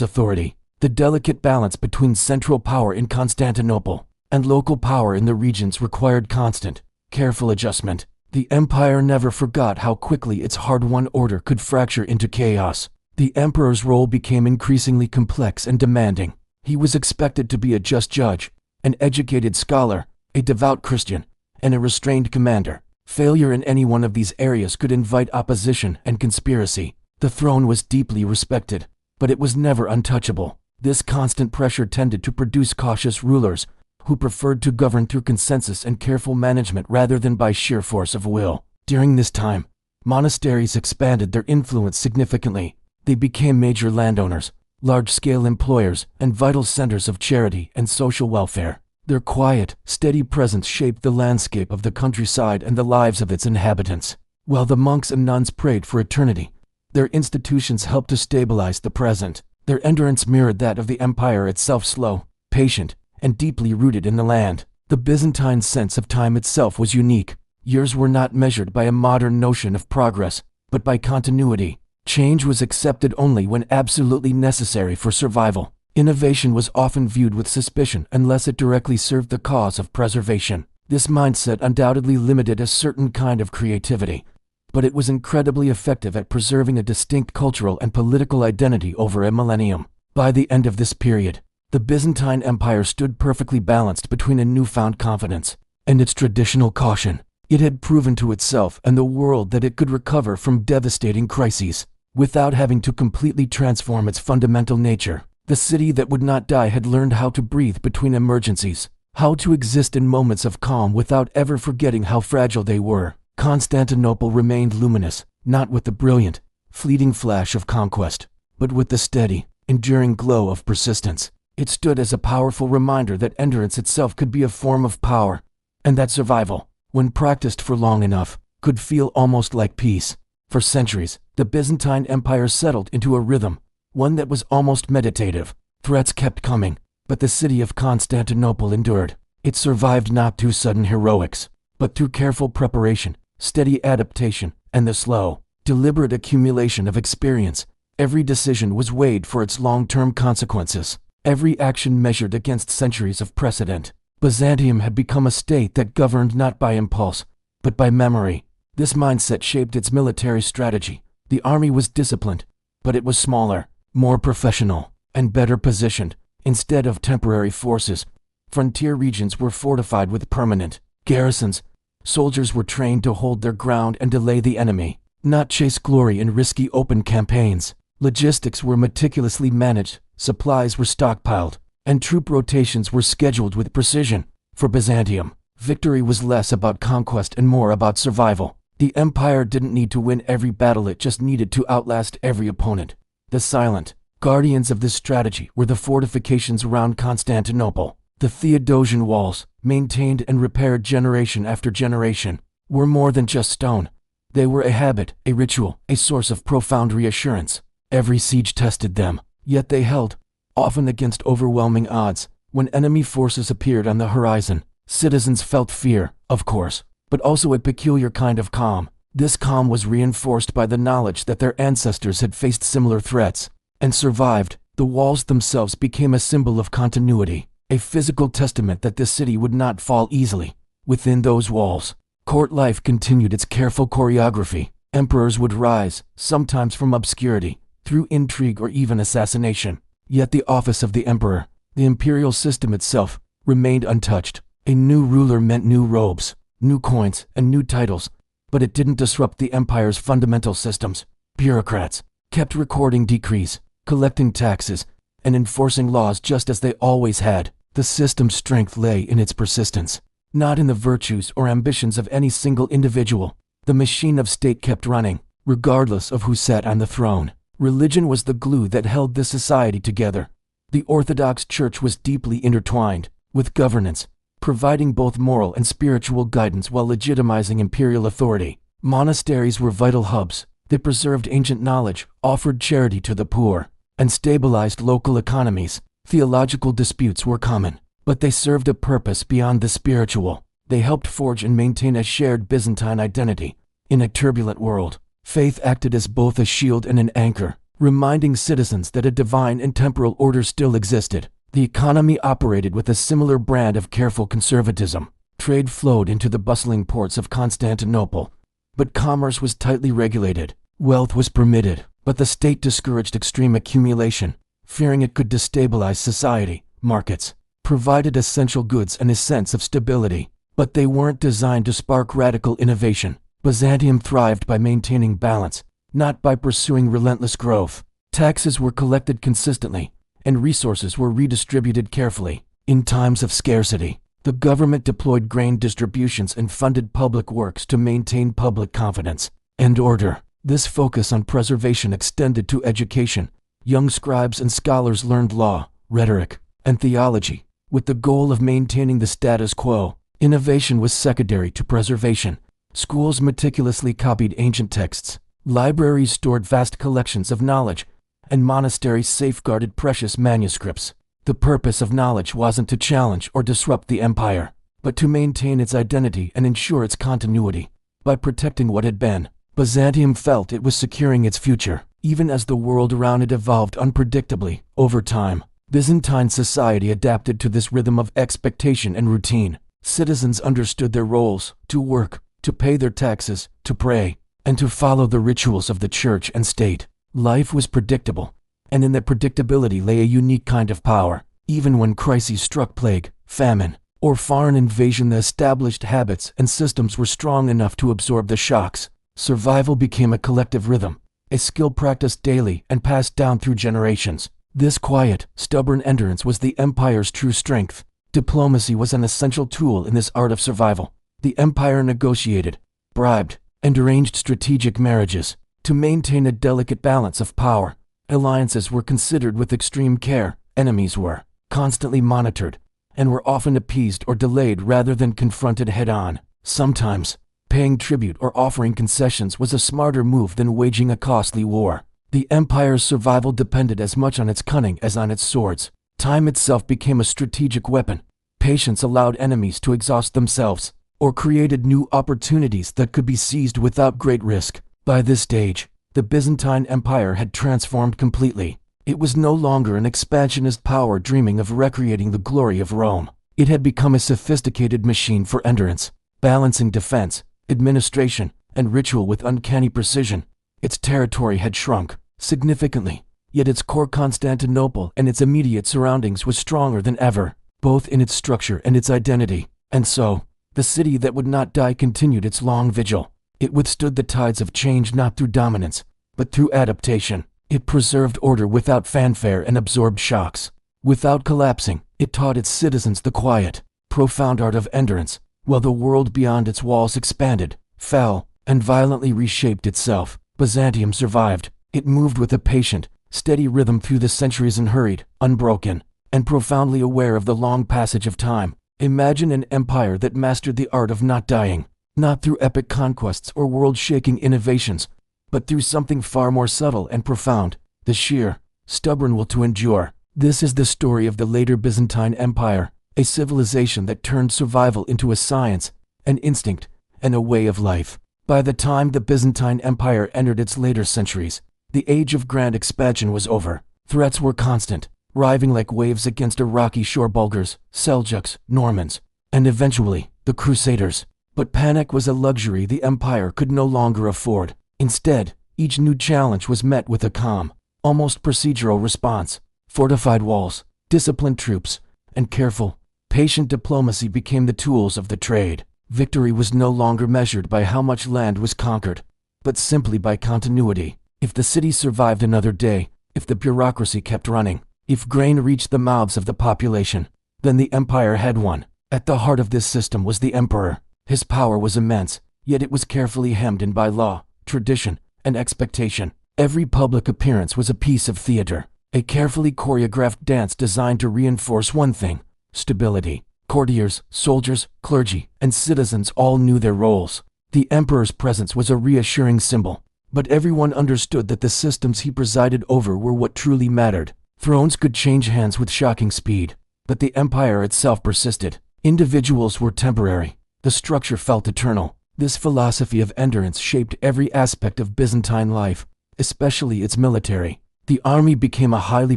authority. The delicate balance between central power in Constantinople and local power in the regions required constant, careful adjustment. The empire never forgot how quickly its hard-won order could fracture into chaos. The emperor's role became increasingly complex and demanding. He was expected to be a just judge, an educated scholar, a devout Christian, and a restrained commander. Failure in any one of these areas could invite opposition and conspiracy. The throne was deeply respected, but it was never untouchable. This constant pressure tended to produce cautious rulers who preferred to govern through consensus and careful management rather than by sheer force of will. During this time, monasteries expanded their influence significantly. They became major landowners, large-scale employers, and vital centers of charity and social welfare. Their quiet, steady presence shaped the landscape of the countryside and the lives of its inhabitants. While the monks and nuns prayed for eternity, their institutions helped to stabilize the present. Their endurance mirrored that of the empire itself, slow, patient, and deeply rooted in the land. The Byzantine sense of time itself was unique. Years were not measured by a modern notion of progress, but by continuity. Change was accepted only when absolutely necessary for survival. Innovation was often viewed with suspicion unless it directly served the cause of preservation. This mindset undoubtedly limited a certain kind of creativity, but it was incredibly effective at preserving a distinct cultural and political identity over a millennium. By the end of this period, the Byzantine Empire stood perfectly balanced between a newfound confidence and its traditional caution. It had proven to itself and the world that it could recover from devastating crises without having to completely transform its fundamental nature. The city that would not die had learned how to breathe between emergencies, how to exist in moments of calm without ever forgetting how fragile they were. Constantinople remained luminous, not with the brilliant, fleeting flash of conquest, but with the steady, enduring glow of persistence. It stood as a powerful reminder that endurance itself could be a form of power, and that survival, when practiced for long enough, could feel almost like peace. For centuries, the Byzantine Empire settled into a rhythm, one that was almost meditative. Threats kept coming, but the city of Constantinople endured. It survived not through sudden heroics, but through careful preparation, steady adaptation, and the slow, deliberate accumulation of experience. Every decision was weighed for its long-term consequences, every action measured against centuries of precedent. Byzantium had become a state that governed not by impulse, but by memory. This mindset shaped its military strategy. The army was disciplined, but it was smaller, more professional, and better positioned. Instead of temporary forces, frontier regions were fortified with permanent garrisons. Soldiers were trained to hold their ground and delay the enemy, not chase glory in risky open campaigns. Logistics were meticulously managed, supplies were stockpiled, and troop rotations were scheduled with precision. For Byzantium, victory was less about conquest and more about survival. The empire didn't need to win every battle, it just needed to outlast every opponent. The silent guardians of this strategy were the fortifications around Constantinople. The Theodosian walls, maintained and repaired generation after generation, were more than just stone. They were a habit, a ritual, a source of profound reassurance. Every siege tested them, yet they held, often against overwhelming odds. When enemy forces appeared on the horizon, citizens felt fear, of course, but also a peculiar kind of calm. This calm was reinforced by the knowledge that their ancestors had faced similar threats and survived. The walls themselves became a symbol of continuity, a physical testament that this city would not fall easily. Within those walls, court life continued its careful choreography. Emperors would rise, sometimes from obscurity, through intrigue or even assassination. Yet the office of the emperor, the imperial system itself, remained untouched. A new ruler meant new robes, new coins, and new titles, but it didn't disrupt the empire's fundamental systems. Bureaucrats kept recording decrees, collecting taxes, and enforcing laws just as they always had. The system's strength lay in its persistence, not in the virtues or ambitions of any single individual. The machine of state kept running, regardless of who sat on the throne. Religion was the glue that held this society together. The Orthodox Church was deeply intertwined with governance, providing both moral and spiritual guidance while legitimizing imperial authority. Monasteries were vital hubs. They preserved ancient knowledge, offered charity to the poor, and stabilized local economies. Theological disputes were common, but they served a purpose beyond the spiritual. They helped forge and maintain a shared Byzantine identity. In a turbulent world, faith acted as both a shield and an anchor, reminding citizens that a divine and temporal order still existed. The economy operated with a similar brand of careful conservatism. Trade flowed into the bustling ports of Constantinople, but commerce was tightly regulated. Wealth was permitted, but the state discouraged extreme accumulation, fearing it could destabilize society. Markets provided essential goods and a sense of stability, but they weren't designed to spark radical innovation. Byzantium thrived by maintaining balance, not by pursuing relentless growth. Taxes were collected consistently, and resources were redistributed carefully. In times of scarcity, the government deployed grain distributions and funded public works to maintain public confidence and order. This focus on preservation extended to education. Young scribes and scholars learned law, rhetoric, and theology, with the goal of maintaining the status quo. Innovation was secondary to preservation. Schools meticulously copied ancient texts, libraries stored vast collections of knowledge, and monasteries safeguarded precious manuscripts. The purpose of knowledge wasn't to challenge or disrupt the empire, but to maintain its identity and ensure its continuity. By protecting what had been, Byzantium felt it was securing its future, even as the world around it evolved unpredictably. Over time, Byzantine society adapted to this rhythm of expectation and routine. Citizens understood their roles: to work, to pay their taxes, to pray, and to follow the rituals of the church and state. Life was predictable, and in that predictability lay a unique kind of power. Even when crises struck, plague, famine, or foreign invasion, the established habits and systems were strong enough to absorb the shocks. Survival became a collective rhythm, a skill practiced daily and passed down through generations. This quiet, stubborn endurance was the empire's true strength. Diplomacy was an essential tool in this art of survival. The empire negotiated, bribed, and arranged strategic marriages to maintain a delicate balance of power. Alliances were considered with extreme care, enemies were constantly monitored, and were often appeased or delayed rather than confronted head-on. Sometimes, paying tribute or offering concessions was a smarter move than waging a costly war. The empire's survival depended as much on its cunning as on its swords. Time itself became a strategic weapon. Patience allowed enemies to exhaust themselves, or created new opportunities that could be seized without great risk. By this stage, the Byzantine Empire had transformed completely. It was no longer an expansionist power dreaming of recreating the glory of Rome. It had become a sophisticated machine for endurance, balancing defense, administration, and ritual with uncanny precision. Its territory had shrunk significantly, yet its core Constantinople and its immediate surroundings was stronger than ever, both in its structure and its identity. And so, the city that would not die continued its long vigil. It withstood the tides of change not through dominance, but through adaptation. It preserved order without fanfare and absorbed shocks. Without collapsing, it taught its citizens the quiet, profound art of endurance, while the world beyond its walls expanded, fell, and violently reshaped itself. Byzantium survived. It moved with a patient, steady rhythm through the centuries, unhurried, unbroken, and profoundly aware of the long passage of time. Imagine an empire that mastered the art of not dying, not through epic conquests or world-shaking innovations, but through something far more subtle and profound, the sheer, stubborn will to endure. This is the story of the later Byzantine Empire, a civilization that turned survival into a science, an instinct, and a way of life. By the time the Byzantine Empire entered its later centuries, the age of grand expansion was over. Threats were constant, riving like waves against Iraqi shore Bulgars, Seljuks, Normans, and eventually, the Crusaders. But panic was a luxury the empire could no longer afford. Instead, each new challenge was met with a calm, almost procedural response. Fortified walls, disciplined troops, and careful, patient diplomacy became the tools of the trade. Victory was no longer measured by how much land was conquered, but simply by continuity. If the city survived another day, if the bureaucracy kept running, if grain reached the mouths of the population, then the empire had won. At the heart of this system was the emperor. His power was immense, yet it was carefully hemmed in by law, tradition, and expectation. Every public appearance was a piece of theater, a carefully choreographed dance designed to reinforce one thing: stability. Courtiers, soldiers, clergy, and citizens all knew their roles. The emperor's presence was a reassuring symbol, but everyone understood that the systems he presided over were what truly mattered. Thrones could change hands with shocking speed, but the empire itself persisted. Individuals were temporary. The structure felt eternal. This philosophy of endurance shaped every aspect of Byzantine life, especially its military. The army became a highly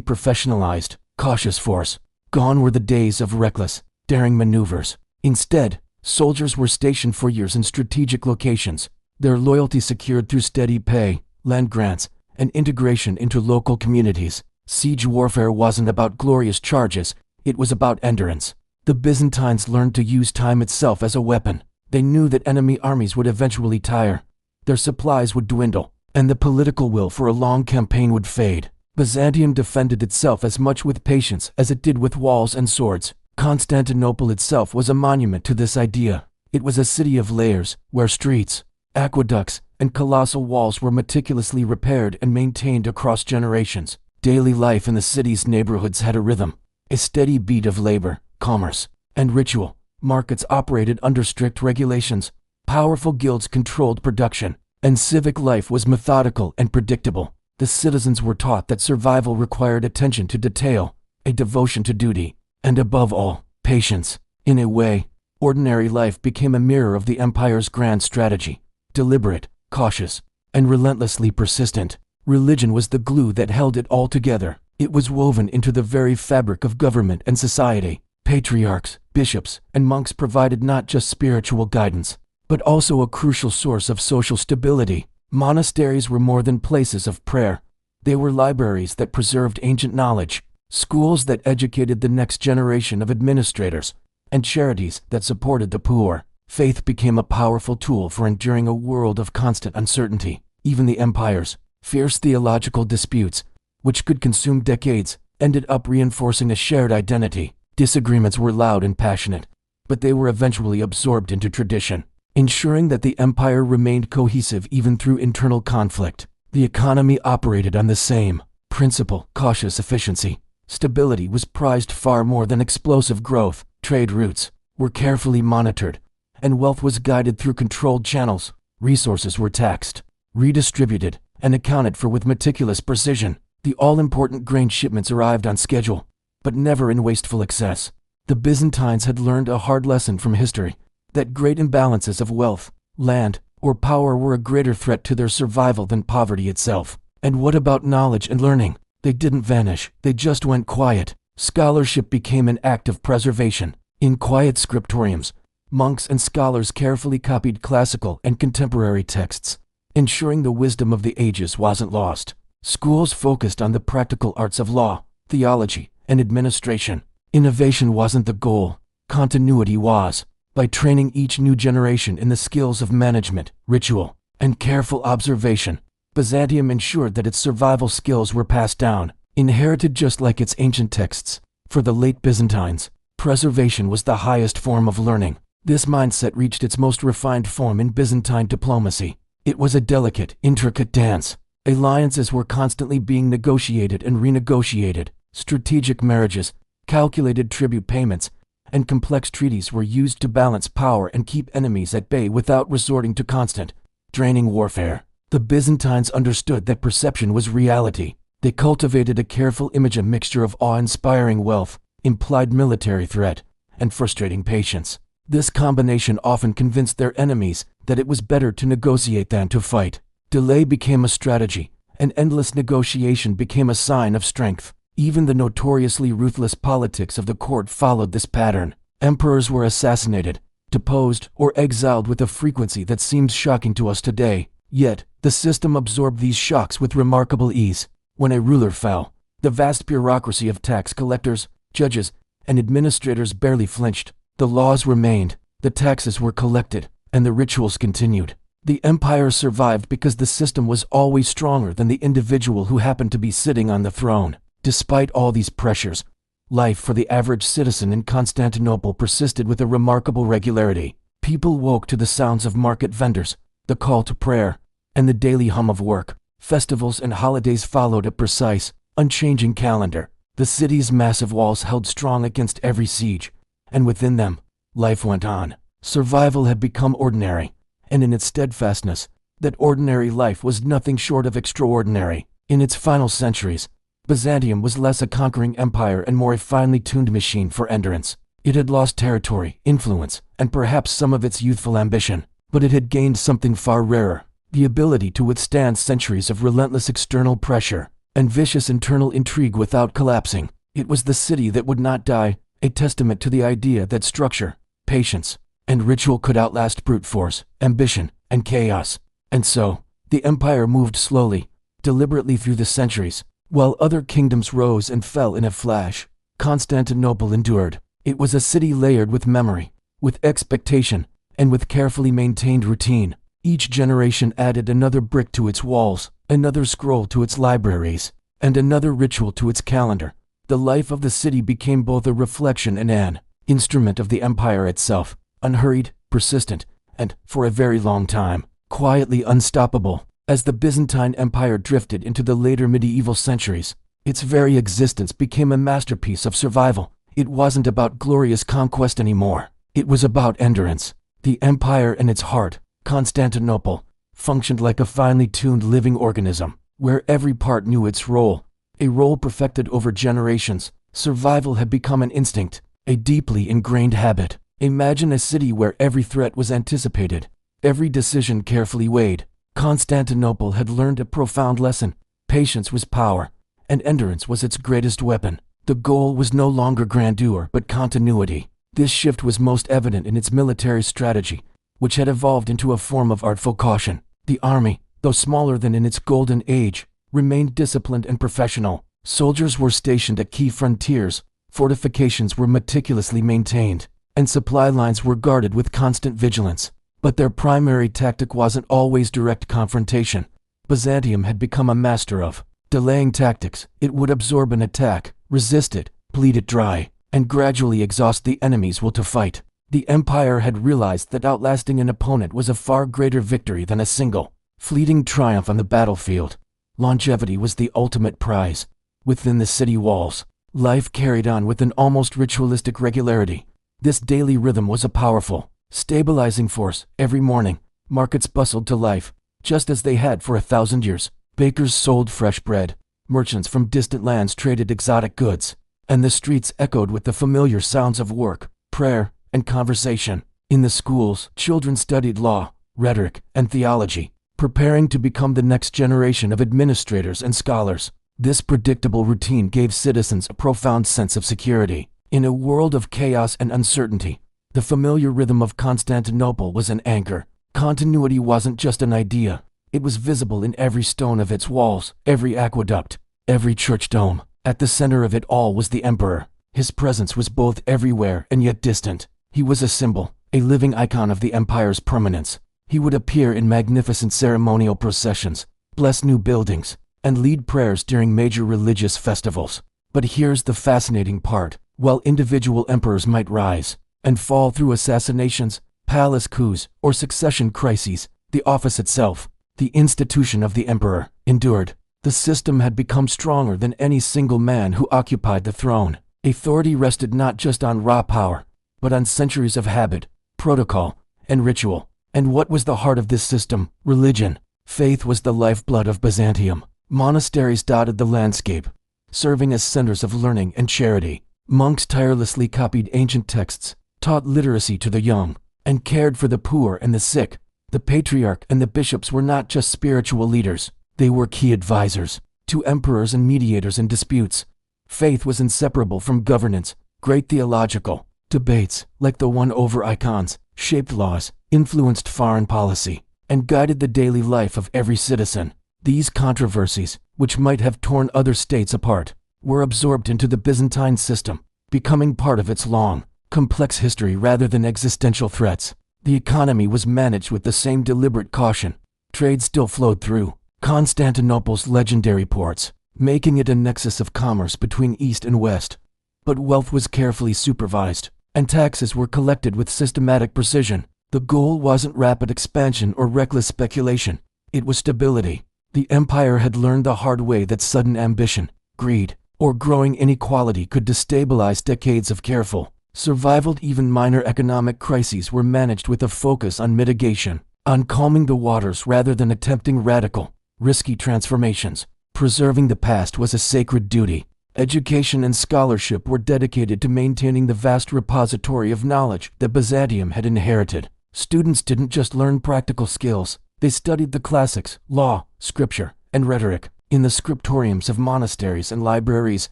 professionalized, cautious force. Gone were the days of reckless, daring maneuvers. Instead, soldiers were stationed for years in strategic locations, their loyalty secured through steady pay, land grants, and integration into local communities. Siege warfare wasn't about glorious charges, it was about endurance. The Byzantines learned to use time itself as a weapon. They knew that enemy armies would eventually tire, their supplies would dwindle, and the political will for a long campaign would fade. Byzantium defended itself as much with patience as it did with walls and swords. Constantinople itself was a monument to this idea. It was a city of layers, where streets, aqueducts, and colossal walls were meticulously repaired and maintained across generations. Daily life in the city's neighborhoods had a rhythm, a steady beat of labor, commerce, and ritual. Markets operated under strict regulations, powerful guilds controlled production, and civic life was methodical and predictable. The citizens were taught that survival required attention to detail, a devotion to duty, and above all, patience. In a way, ordinary life became a mirror of the empire's grand strategy, deliberate, cautious, and relentlessly persistent. Religion was the glue that held it all together. It was woven into the very fabric of government and society. Patriarchs, bishops, and monks provided not just spiritual guidance, but also a crucial source of social stability. Monasteries were more than places of prayer. They were libraries that preserved ancient knowledge, schools that educated the next generation of administrators, and charities that supported the poor. Faith became a powerful tool for enduring a world of constant uncertainty. Even the empire's fierce theological disputes, which could consume decades, ended up reinforcing a shared identity. Disagreements were loud and passionate, but they were eventually absorbed into tradition, ensuring that the empire remained cohesive even through internal conflict. The economy operated on the same principle: cautious efficiency. Stability was prized far more than explosive growth. Trade routes were carefully monitored, and wealth was guided through controlled channels. Resources were taxed, redistributed, and accounted for with meticulous precision. The all-important grain shipments arrived on schedule, but never in wasteful excess. The Byzantines had learned a hard lesson from history, that great imbalances of wealth, land, or power were a greater threat to their survival than poverty itself. And what about knowledge and learning? They didn't vanish, they just went quiet. Scholarship became an act of preservation. In quiet scriptoriums, monks and scholars carefully copied classical and contemporary texts, ensuring the wisdom of the ages wasn't lost. Schools focused on the practical arts of law, theology, and administration. Innovation wasn't the goal, continuity was. By training each new generation in the skills of management, ritual, and careful observation, Byzantium ensured that its survival skills were passed down, inherited just like its ancient texts. For the late Byzantines, preservation was the highest form of learning. This mindset reached its most refined form in Byzantine diplomacy. It was a delicate, intricate dance. Alliances were constantly being negotiated and renegotiated. Strategic marriages, calculated tribute payments, and complex treaties were used to balance power and keep enemies at bay without resorting to constant, draining warfare. The Byzantines understood that perception was reality. They cultivated a careful image, a mixture of awe-inspiring wealth, implied military threat, and frustrating patience. This combination often convinced their enemies that it was better to negotiate than to fight. Delay became a strategy, and endless negotiation became a sign of strength. Even the notoriously ruthless politics of the court followed this pattern. Emperors were assassinated, deposed, or exiled with a frequency that seems shocking to us today. Yet, the system absorbed these shocks with remarkable ease. When a ruler fell, the vast bureaucracy of tax collectors, judges, and administrators barely flinched. The laws remained, the taxes were collected, and the rituals continued. The empire survived because the system was always stronger than the individual who happened to be sitting on the throne. Despite all these pressures, life for the average citizen in Constantinople persisted with a remarkable regularity. People woke to the sounds of market vendors, the call to prayer, and the daily hum of work. Festivals and holidays followed a precise, unchanging calendar. The city's massive walls held strong against every siege, and within them, life went on. Survival had become ordinary, and in its steadfastness, that ordinary life was nothing short of extraordinary. In its final centuries, Byzantium was less a conquering empire and more a finely tuned machine for endurance. It had lost territory, influence, and perhaps some of its youthful ambition, but it had gained something far rarer: the ability to withstand centuries of relentless external pressure and vicious internal intrigue without collapsing. It was the city that would not die, a testament to the idea that structure, patience, and ritual could outlast brute force, ambition, and chaos. And so, the empire moved slowly, deliberately through the centuries. While other kingdoms rose and fell in a flash, Constantinople endured. It was a city layered with memory, with expectation, and with carefully maintained routine. Each generation added another brick to its walls, another scroll to its libraries, and another ritual to its calendar. The life of the city became both a reflection and an instrument of the empire itself, unhurried, persistent, and, for a very long time, quietly unstoppable. As the Byzantine Empire drifted into the later medieval centuries, its very existence became a masterpiece of survival. It wasn't about glorious conquest anymore. It was about endurance. The empire and its heart, Constantinople, functioned like a finely tuned living organism, where every part knew its role, a role perfected over generations. Survival had become an instinct, a deeply ingrained habit. Imagine a city where every threat was anticipated, every decision carefully weighed. Constantinople had learned a profound lesson. Patience was power, and endurance was its greatest weapon. The goal was no longer grandeur, but continuity. This shift was most evident in its military strategy, which had evolved into a form of artful caution. The army, though smaller than in its golden age, remained disciplined and professional. Soldiers were stationed at key frontiers, fortifications were meticulously maintained, and supply lines were guarded with constant vigilance. But their primary tactic wasn't always direct confrontation. Byzantium had become a master of delaying tactics. It would absorb an attack, resist it, bleed it dry, and gradually exhaust the enemy's will to fight. The empire had realized that outlasting an opponent was a far greater victory than a single, fleeting triumph on the battlefield. Longevity was the ultimate prize. Within the city walls, life carried on with an almost ritualistic regularity. This daily rhythm was a powerful, stabilizing force. Every morning, markets bustled to life, just as they had for 1,000 years. Bakers sold fresh bread, merchants from distant lands traded exotic goods, and the streets echoed with the familiar sounds of work, prayer, and conversation. In the schools, children studied law, rhetoric, and theology, preparing to become the next generation of administrators and scholars. This predictable routine gave citizens a profound sense of security. In a world of chaos and uncertainty, the familiar rhythm of Constantinople was an anchor. Continuity wasn't just an idea. It was visible in every stone of its walls, every aqueduct, every church dome. At the center of it all was the emperor. His presence was both everywhere and yet distant. He was a symbol, a living icon of the empire's permanence. He would appear in magnificent ceremonial processions, bless new buildings, and lead prayers during major religious festivals. But here's the fascinating part. While individual emperors might rise and fall through assassinations, palace coups, or succession crises, the office itself, the institution of the emperor, endured. The system had become stronger than any single man who occupied the throne. Authority rested not just on raw power, but on centuries of habit, protocol, and ritual. And what was the heart of this system? Religion. Faith was the lifeblood of Byzantium. Monasteries dotted the landscape, serving as centers of learning and charity. Monks tirelessly copied ancient texts, taught literacy to the young, and cared for the poor and the sick. The patriarch and the bishops were not just spiritual leaders, they were key advisors to emperors and mediators in disputes. Faith was inseparable from governance. Great theological debates, like the one over icons, shaped laws, influenced foreign policy, and guided the daily life of every citizen. These controversies, which might have torn other states apart, were absorbed into the Byzantine system, becoming part of its long, complex history rather than existential threats. The economy was managed with the same deliberate caution. Trade still flowed through Constantinople's legendary ports, making it a nexus of commerce between East and West. But wealth was carefully supervised, and taxes were collected with systematic precision. The goal wasn't rapid expansion or reckless speculation. It was stability. The empire had learned the hard way that sudden ambition, greed, or growing inequality could destabilize decades of careful survival. Even minor economic crises were managed with a focus on mitigation, on calming the waters rather than attempting radical, risky transformations. Preserving the past was a sacred duty. Education and scholarship were dedicated to maintaining the vast repository of knowledge that Byzantium had inherited. Students didn't just learn practical skills, they studied the classics, law, scripture, and rhetoric. In the scriptoriums of monasteries and libraries,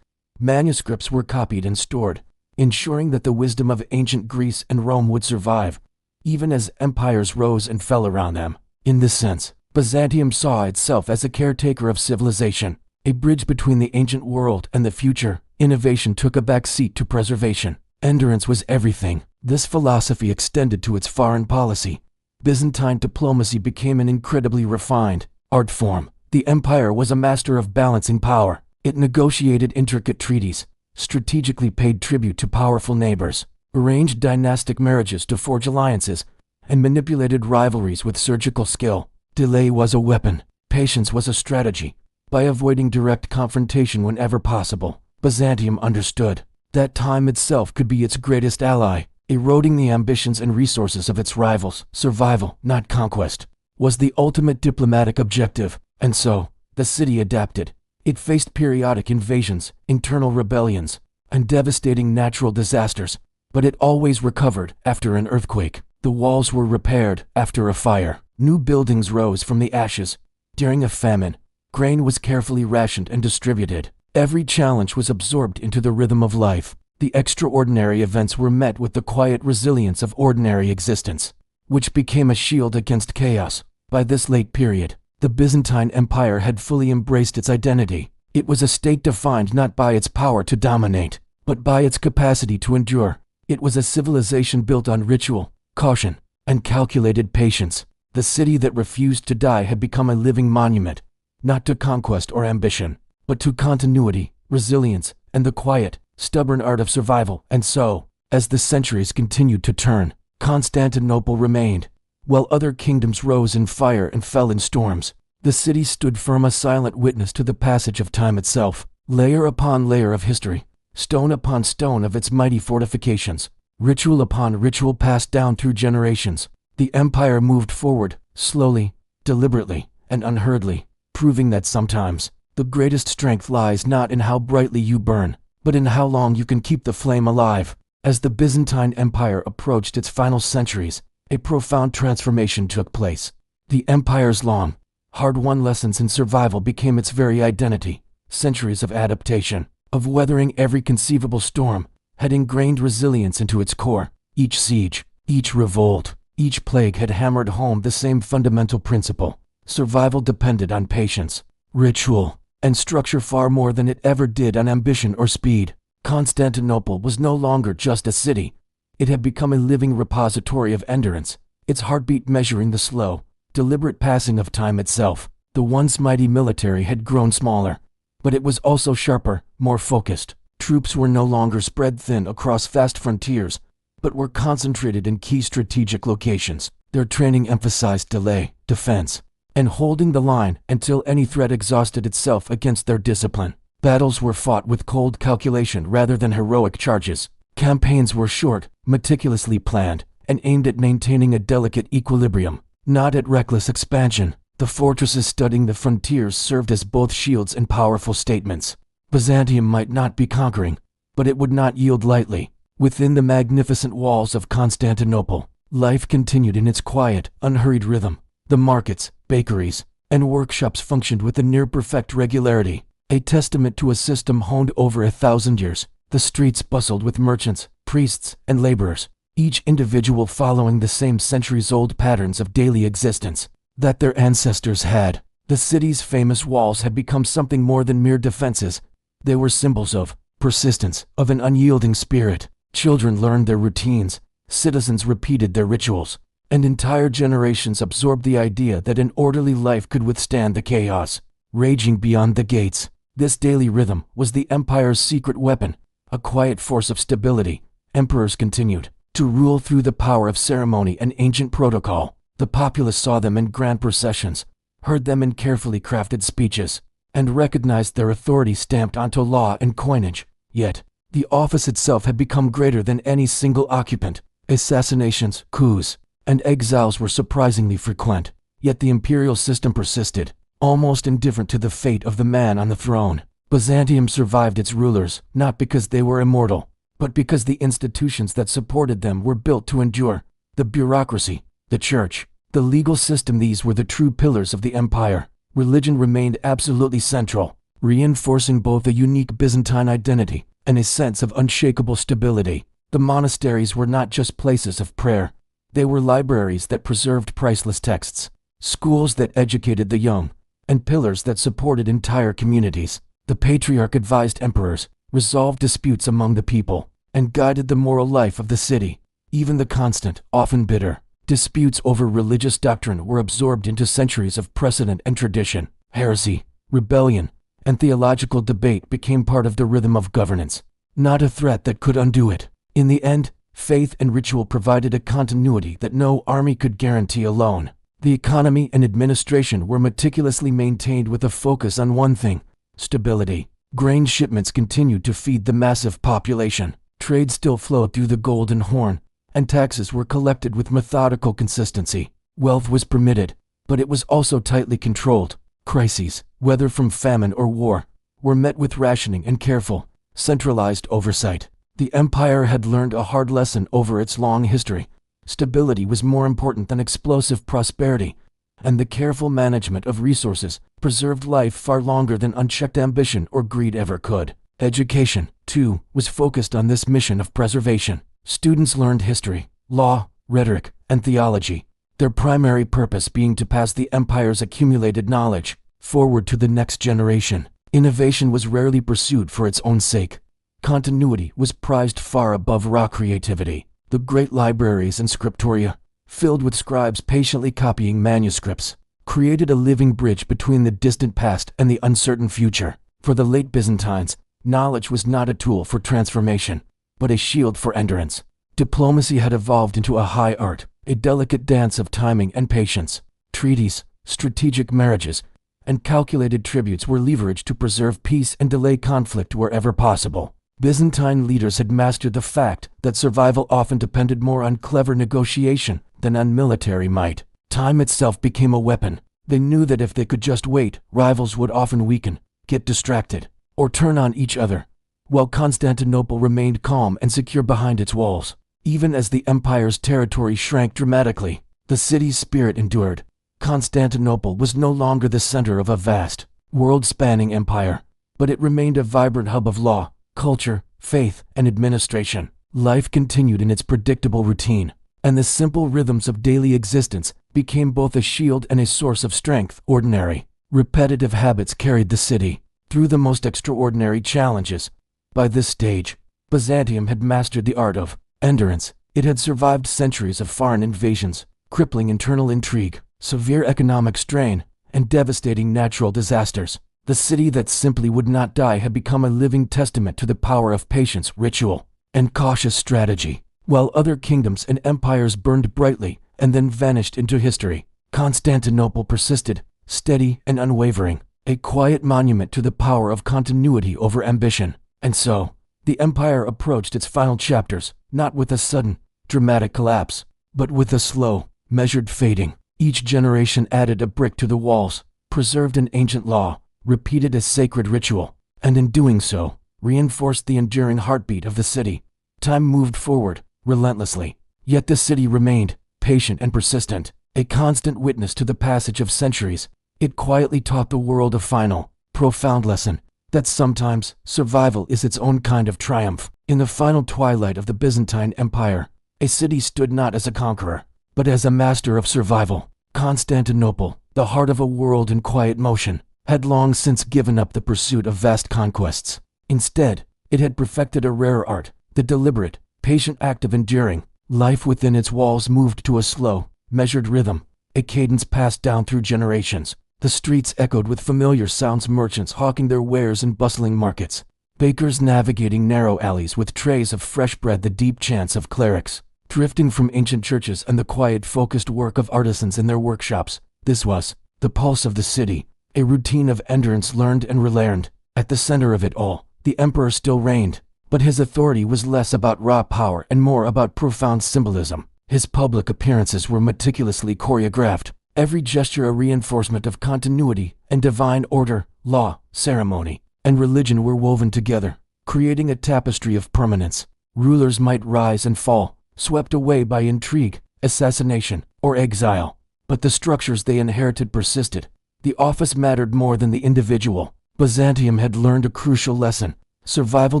manuscripts were copied and stored, ensuring that the wisdom of ancient Greece and Rome would survive, even as empires rose and fell around them. In this sense, Byzantium saw itself as a caretaker of civilization, a bridge between the ancient world and the future. Innovation took a back seat to preservation. Endurance was everything. This philosophy extended to its foreign policy. Byzantine diplomacy became an incredibly refined art form. The empire was a master of balancing power. It negotiated intricate treaties, strategically paid tribute to powerful neighbors, arranged dynastic marriages to forge alliances, and manipulated rivalries with surgical skill. Delay was a weapon. Patience was a strategy. By avoiding direct confrontation whenever possible, Byzantium understood that time itself could be its greatest ally. Eroding the ambitions and resources of its rivals, survival, not conquest, was the ultimate diplomatic objective. And so, the city adapted. It faced periodic invasions, internal rebellions, and devastating natural disasters, but it always recovered after an earthquake. The walls were repaired after a fire. New buildings rose from the ashes. During a famine, grain was carefully rationed and distributed. Every challenge was absorbed into the rhythm of life. The extraordinary events were met with the quiet resilience of ordinary existence, which became a shield against chaos. By this late period, the Byzantine Empire had fully embraced its identity. It was a state defined not by its power to dominate, but by its capacity to endure. It was a civilization built on ritual, caution, and calculated patience. The city that refused to die had become a living monument, not to conquest or ambition, but to continuity, resilience, and the quiet, stubborn art of survival, and so, as the centuries continued to turn, Constantinople remained. While other kingdoms rose in fire and fell in storms, the city stood firm, a silent witness to the passage of time itself. Layer upon layer of history, stone upon stone of its mighty fortifications, ritual upon ritual passed down through generations, the empire moved forward, slowly, deliberately, and unhurriedly, proving that sometimes the greatest strength lies not in how brightly you burn, but in how long you can keep the flame alive. As the Byzantine Empire approached its final centuries, a profound transformation took place. The empire's long, hard-won lessons in survival became its very identity. Centuries of adaptation, of weathering every conceivable storm, had ingrained resilience into its core. Each siege, each revolt, each plague had hammered home the same fundamental principle. Survival depended on patience, ritual, and structure far more than it ever did on ambition or speed. Constantinople was no longer just a city. It had become a living repository of endurance, its heartbeat measuring the slow, deliberate passing of time itself. The once mighty military had grown smaller, but it was also sharper, more focused. Troops were no longer spread thin across vast frontiers, but were concentrated in key strategic locations. Their training emphasized delay, defense, and holding the line until any threat exhausted itself against their discipline. Battles were fought with cold calculation rather than heroic charges. Campaigns were short, meticulously planned, and aimed at maintaining a delicate equilibrium, not at reckless expansion. The fortresses studding the frontiers served as both shields and powerful statements. Byzantium might not be conquering, but it would not yield lightly. Within the magnificent walls of Constantinople, life continued in its quiet, unhurried rhythm. The markets, bakeries, and workshops functioned with a near-perfect regularity, a testament to a system honed over 1,000 years. The streets bustled with merchants, priests, and laborers, each individual following the same centuries-old patterns of daily existence that their ancestors had. The city's famous walls had become something more than mere defenses. They were symbols of persistence, of an unyielding spirit. Children learned their routines, citizens repeated their rituals, and entire generations absorbed the idea that an orderly life could withstand the chaos raging beyond the gates. This daily rhythm was the empire's secret weapon, a quiet force of stability. Emperors continued to rule through the power of ceremony and ancient protocol. The populace saw them in grand processions, heard them in carefully crafted speeches, and recognized their authority stamped onto law and coinage. Yet, the office itself had become greater than any single occupant. Assassinations, coups, and exiles were surprisingly frequent. Yet the imperial system persisted, almost indifferent to the fate of the man on the throne. Byzantium survived its rulers, not because they were immortal, but because the institutions that supported them were built to endure. The bureaucracy, the church, the legal system, these were the true pillars of the empire. Religion remained absolutely central, reinforcing both a unique Byzantine identity and a sense of unshakable stability. The monasteries were not just places of prayer. They were libraries that preserved priceless texts, schools that educated the young, and pillars that supported entire communities. The patriarch advised emperors, resolved disputes among the people, and guided the moral life of the city. Even the constant, often bitter, disputes over religious doctrine were absorbed into centuries of precedent and tradition. Heresy, rebellion, and theological debate became part of the rhythm of governance, not a threat that could undo it. In the end, faith and ritual provided a continuity that no army could guarantee alone. The economy and administration were meticulously maintained with a focus on one thing: stability. Grain shipments continued to feed the massive population. Trade still flowed through the Golden Horn, and taxes were collected with methodical consistency. Wealth was permitted, but it was also tightly controlled. Crises, whether from famine or war, were met with rationing and careful, centralized oversight. The empire had learned a hard lesson over its long history. Stability was more important than explosive prosperity, and the careful management of resources preserved life far longer than unchecked ambition or greed ever could. Education, too, was focused on this mission of preservation. Students learned history, law, rhetoric, and theology, their primary purpose being to pass the empire's accumulated knowledge forward to the next generation. Innovation was rarely pursued for its own sake. Continuity was prized far above raw creativity. The great libraries and scriptoria, filled with scribes patiently copying manuscripts, created a living bridge between the distant past and the uncertain future. For the late Byzantines, Knowledge was not a tool for transformation, but a shield for endurance. Diplomacy had evolved into a high art, a delicate dance of timing and patience. Treaties, strategic marriages, and calculated tributes were leveraged to preserve peace and delay conflict wherever possible. Byzantine leaders had mastered the fact that survival often depended more on clever negotiation than on military might. Time itself became a weapon. They knew that if they could just wait, rivals would often weaken, get distracted, or turn on each other. While Constantinople remained calm and secure behind its walls, even as the empire's territory shrank dramatically, the city's spirit endured. Constantinople was no longer the center of a vast, world-spanning empire, but it remained a vibrant hub of law, culture, faith, and administration. Life continued in its predictable routine, and the simple rhythms of daily existence became both a shield and a source of strength. Ordinary, repetitive habits carried the city through the most extraordinary challenges. By this stage, Byzantium had mastered the art of endurance. It had survived centuries of foreign invasions, crippling internal intrigue, severe economic strain, and devastating natural disasters. The city that simply would not die had become a living testament to the power of patience, ritual, and cautious strategy. While other kingdoms and empires burned brightly and then vanished into history, Constantinople persisted, steady and unwavering, a quiet monument to the power of continuity over ambition. And so, the empire approached its final chapters, not with a sudden, dramatic collapse, but with a slow, measured fading. Each generation added a brick to the walls, preserved an ancient law, repeated a sacred ritual, and in doing so, reinforced the enduring heartbeat of the city. Time moved forward, relentlessly, yet the city remained, patient and persistent, a constant witness to the passage of centuries. It quietly taught the world a final, profound lesson, that sometimes survival is its own kind of triumph. In the final twilight of the Byzantine Empire, a city stood not as a conqueror, but as a master of survival. Constantinople, the heart of a world in quiet motion, had long since given up the pursuit of vast conquests. Instead, it had perfected a rare art, the deliberate, patient act of enduring. Life within its walls moved to a slow, measured rhythm, a cadence passed down through generations. The streets echoed with familiar sounds, merchants hawking their wares in bustling markets, bakers navigating narrow alleys with trays of fresh bread, the deep chants of clerics drifting from ancient churches, and the quiet, focused work of artisans in their workshops. This was the pulse of the city, a routine of endurance learned and relearned. At the center of it all, the emperor still reigned, but his authority was less about raw power and more about profound symbolism. His public appearances were meticulously choreographed, every gesture a reinforcement of continuity and divine order. Law, ceremony, and religion were woven together, creating a tapestry of permanence. Rulers might rise and fall, swept away by intrigue, assassination, or exile, but the structures they inherited persisted. The office mattered more than the individual. Byzantium had learned a crucial lesson. Survival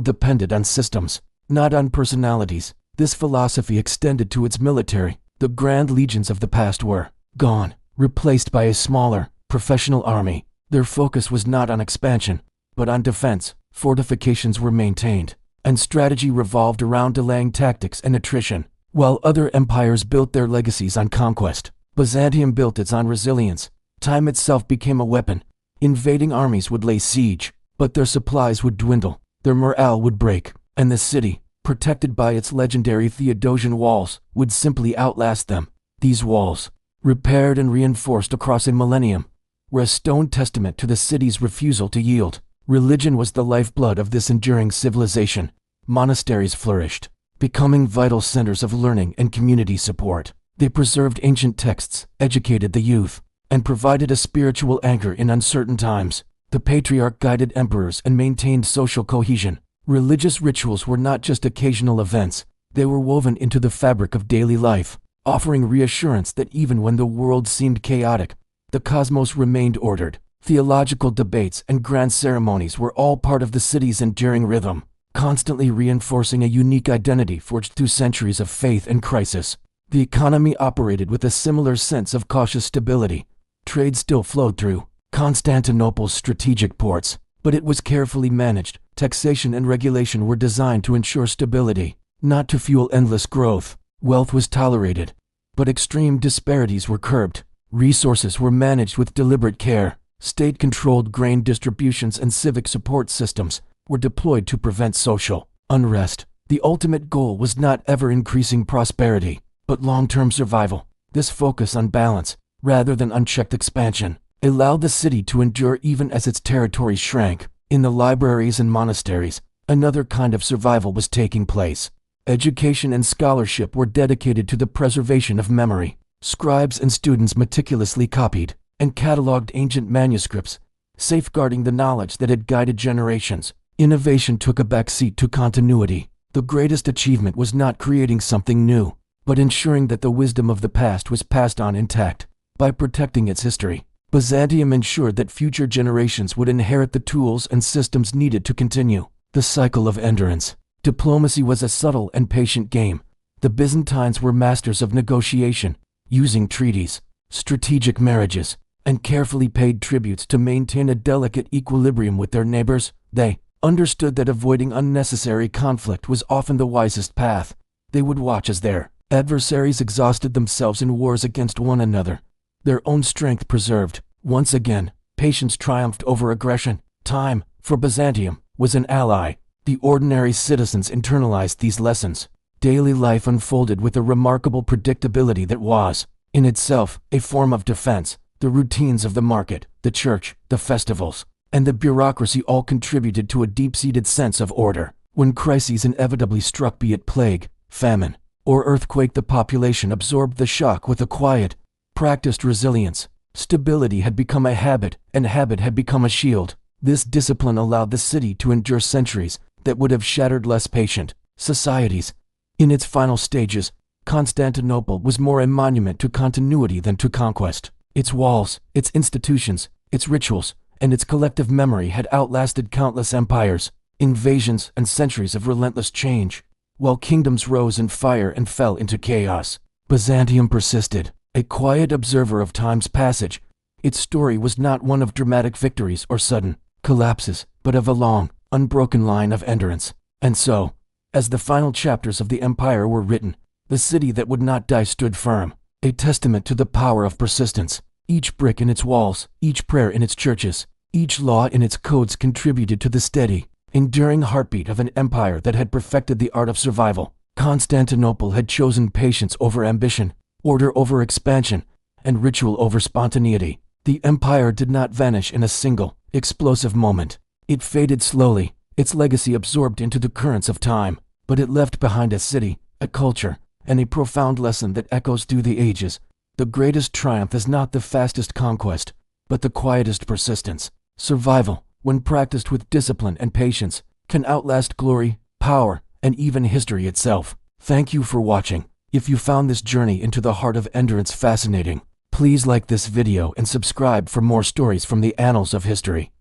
depended on systems, not on personalities. This philosophy extended to its military. The grand legions of the past were gone, replaced by a smaller, professional army. Their focus was not on expansion, but on defense. Fortifications were maintained, and strategy revolved around delaying tactics and attrition. While other empires built their legacies on conquest, Byzantium built its on resilience. Time itself became a weapon. Invading armies would lay siege, but their supplies would dwindle, their morale would break, and the city, protected by its legendary Theodosian walls, would simply outlast them. These walls, repaired and reinforced across a millennium, were a stone testament to the city's refusal to yield. Religion was the lifeblood of this enduring civilization. Monasteries flourished, becoming vital centers of learning and community support. They preserved ancient texts, educated the youth, and provided a spiritual anchor in uncertain times. The patriarch guided emperors and maintained social cohesion. Religious rituals were not just occasional events, they were woven into the fabric of daily life, offering reassurance that even when the world seemed chaotic, the cosmos remained ordered. Theological debates and grand ceremonies were all part of the city's enduring rhythm, constantly reinforcing a unique identity forged through centuries of faith and crisis. The economy operated with a similar sense of cautious stability. Trade still flowed through Constantinople's strategic ports, but it was carefully managed. Taxation and regulation were designed to ensure stability, not to fuel endless growth. Wealth was tolerated, but extreme disparities were curbed. Resources were managed with deliberate care. State-controlled grain distributions and civic support systems were deployed to prevent social unrest. The ultimate goal was not ever-increasing prosperity, but long-term survival. This focus on balance, rather than unchecked expansion, allowed the city to endure even as its territories shrank. In the libraries and monasteries, another kind of survival was taking place. Education and scholarship were dedicated to the preservation of memory. Scribes and students meticulously copied and cataloged ancient manuscripts, safeguarding the knowledge that had guided generations. Innovation took a backseat to continuity. The greatest achievement was not creating something new, but ensuring that the wisdom of the past was passed on intact. By protecting its history, Byzantium ensured that future generations would inherit the tools and systems needed to continue the cycle of endurance. Diplomacy was a subtle and patient game. The Byzantines were masters of negotiation, using treaties, strategic marriages, and carefully paid tributes to maintain a delicate equilibrium with their neighbors. They understood that avoiding unnecessary conflict was often the wisest path. They would watch as their adversaries exhausted themselves in wars against one another, their own strength preserved. Once again, patience triumphed over aggression. Time, for Byzantium, was an ally. The ordinary citizens internalized these lessons. Daily life unfolded with a remarkable predictability that was, in itself, a form of defense. The routines of the market, the church, the festivals, and the bureaucracy all contributed to a deep-seated sense of order. When crises inevitably struck, be it plague, famine, or earthquake, the population absorbed the shock with a quiet, practiced resilience. Stability had become a habit, and habit had become a shield. This discipline allowed the city to endure centuries that would have shattered less patient societies. In its final stages, Constantinople was more a monument to continuity than to conquest. Its walls, its institutions, its rituals, and its collective memory had outlasted countless empires, invasions, and centuries of relentless change. While kingdoms rose in fire and fell into chaos, Byzantium persisted, a quiet observer of time's passage. Its story was not one of dramatic victories or sudden collapses, but of a long, unbroken line of endurance. And so, as the final chapters of the empire were written, the city that would not die stood firm, a testament to the power of persistence. Each brick in its walls, each prayer in its churches, each law in its codes contributed to the steady, enduring heartbeat of an empire that had perfected the art of survival. Constantinople had chosen patience over ambition, order over expansion, and ritual over spontaneity. The empire did not vanish in a single, explosive moment. It faded slowly, its legacy absorbed into the currents of time, but it left behind a city, a culture, and a profound lesson that echoes through the ages. The greatest triumph is not the fastest conquest, but the quietest persistence. Survival, when practiced with discipline and patience, can outlast glory, power, and even history itself. Thank you for watching. If you found this journey into the heart of endurance fascinating, please like this video and subscribe for more stories from the annals of history.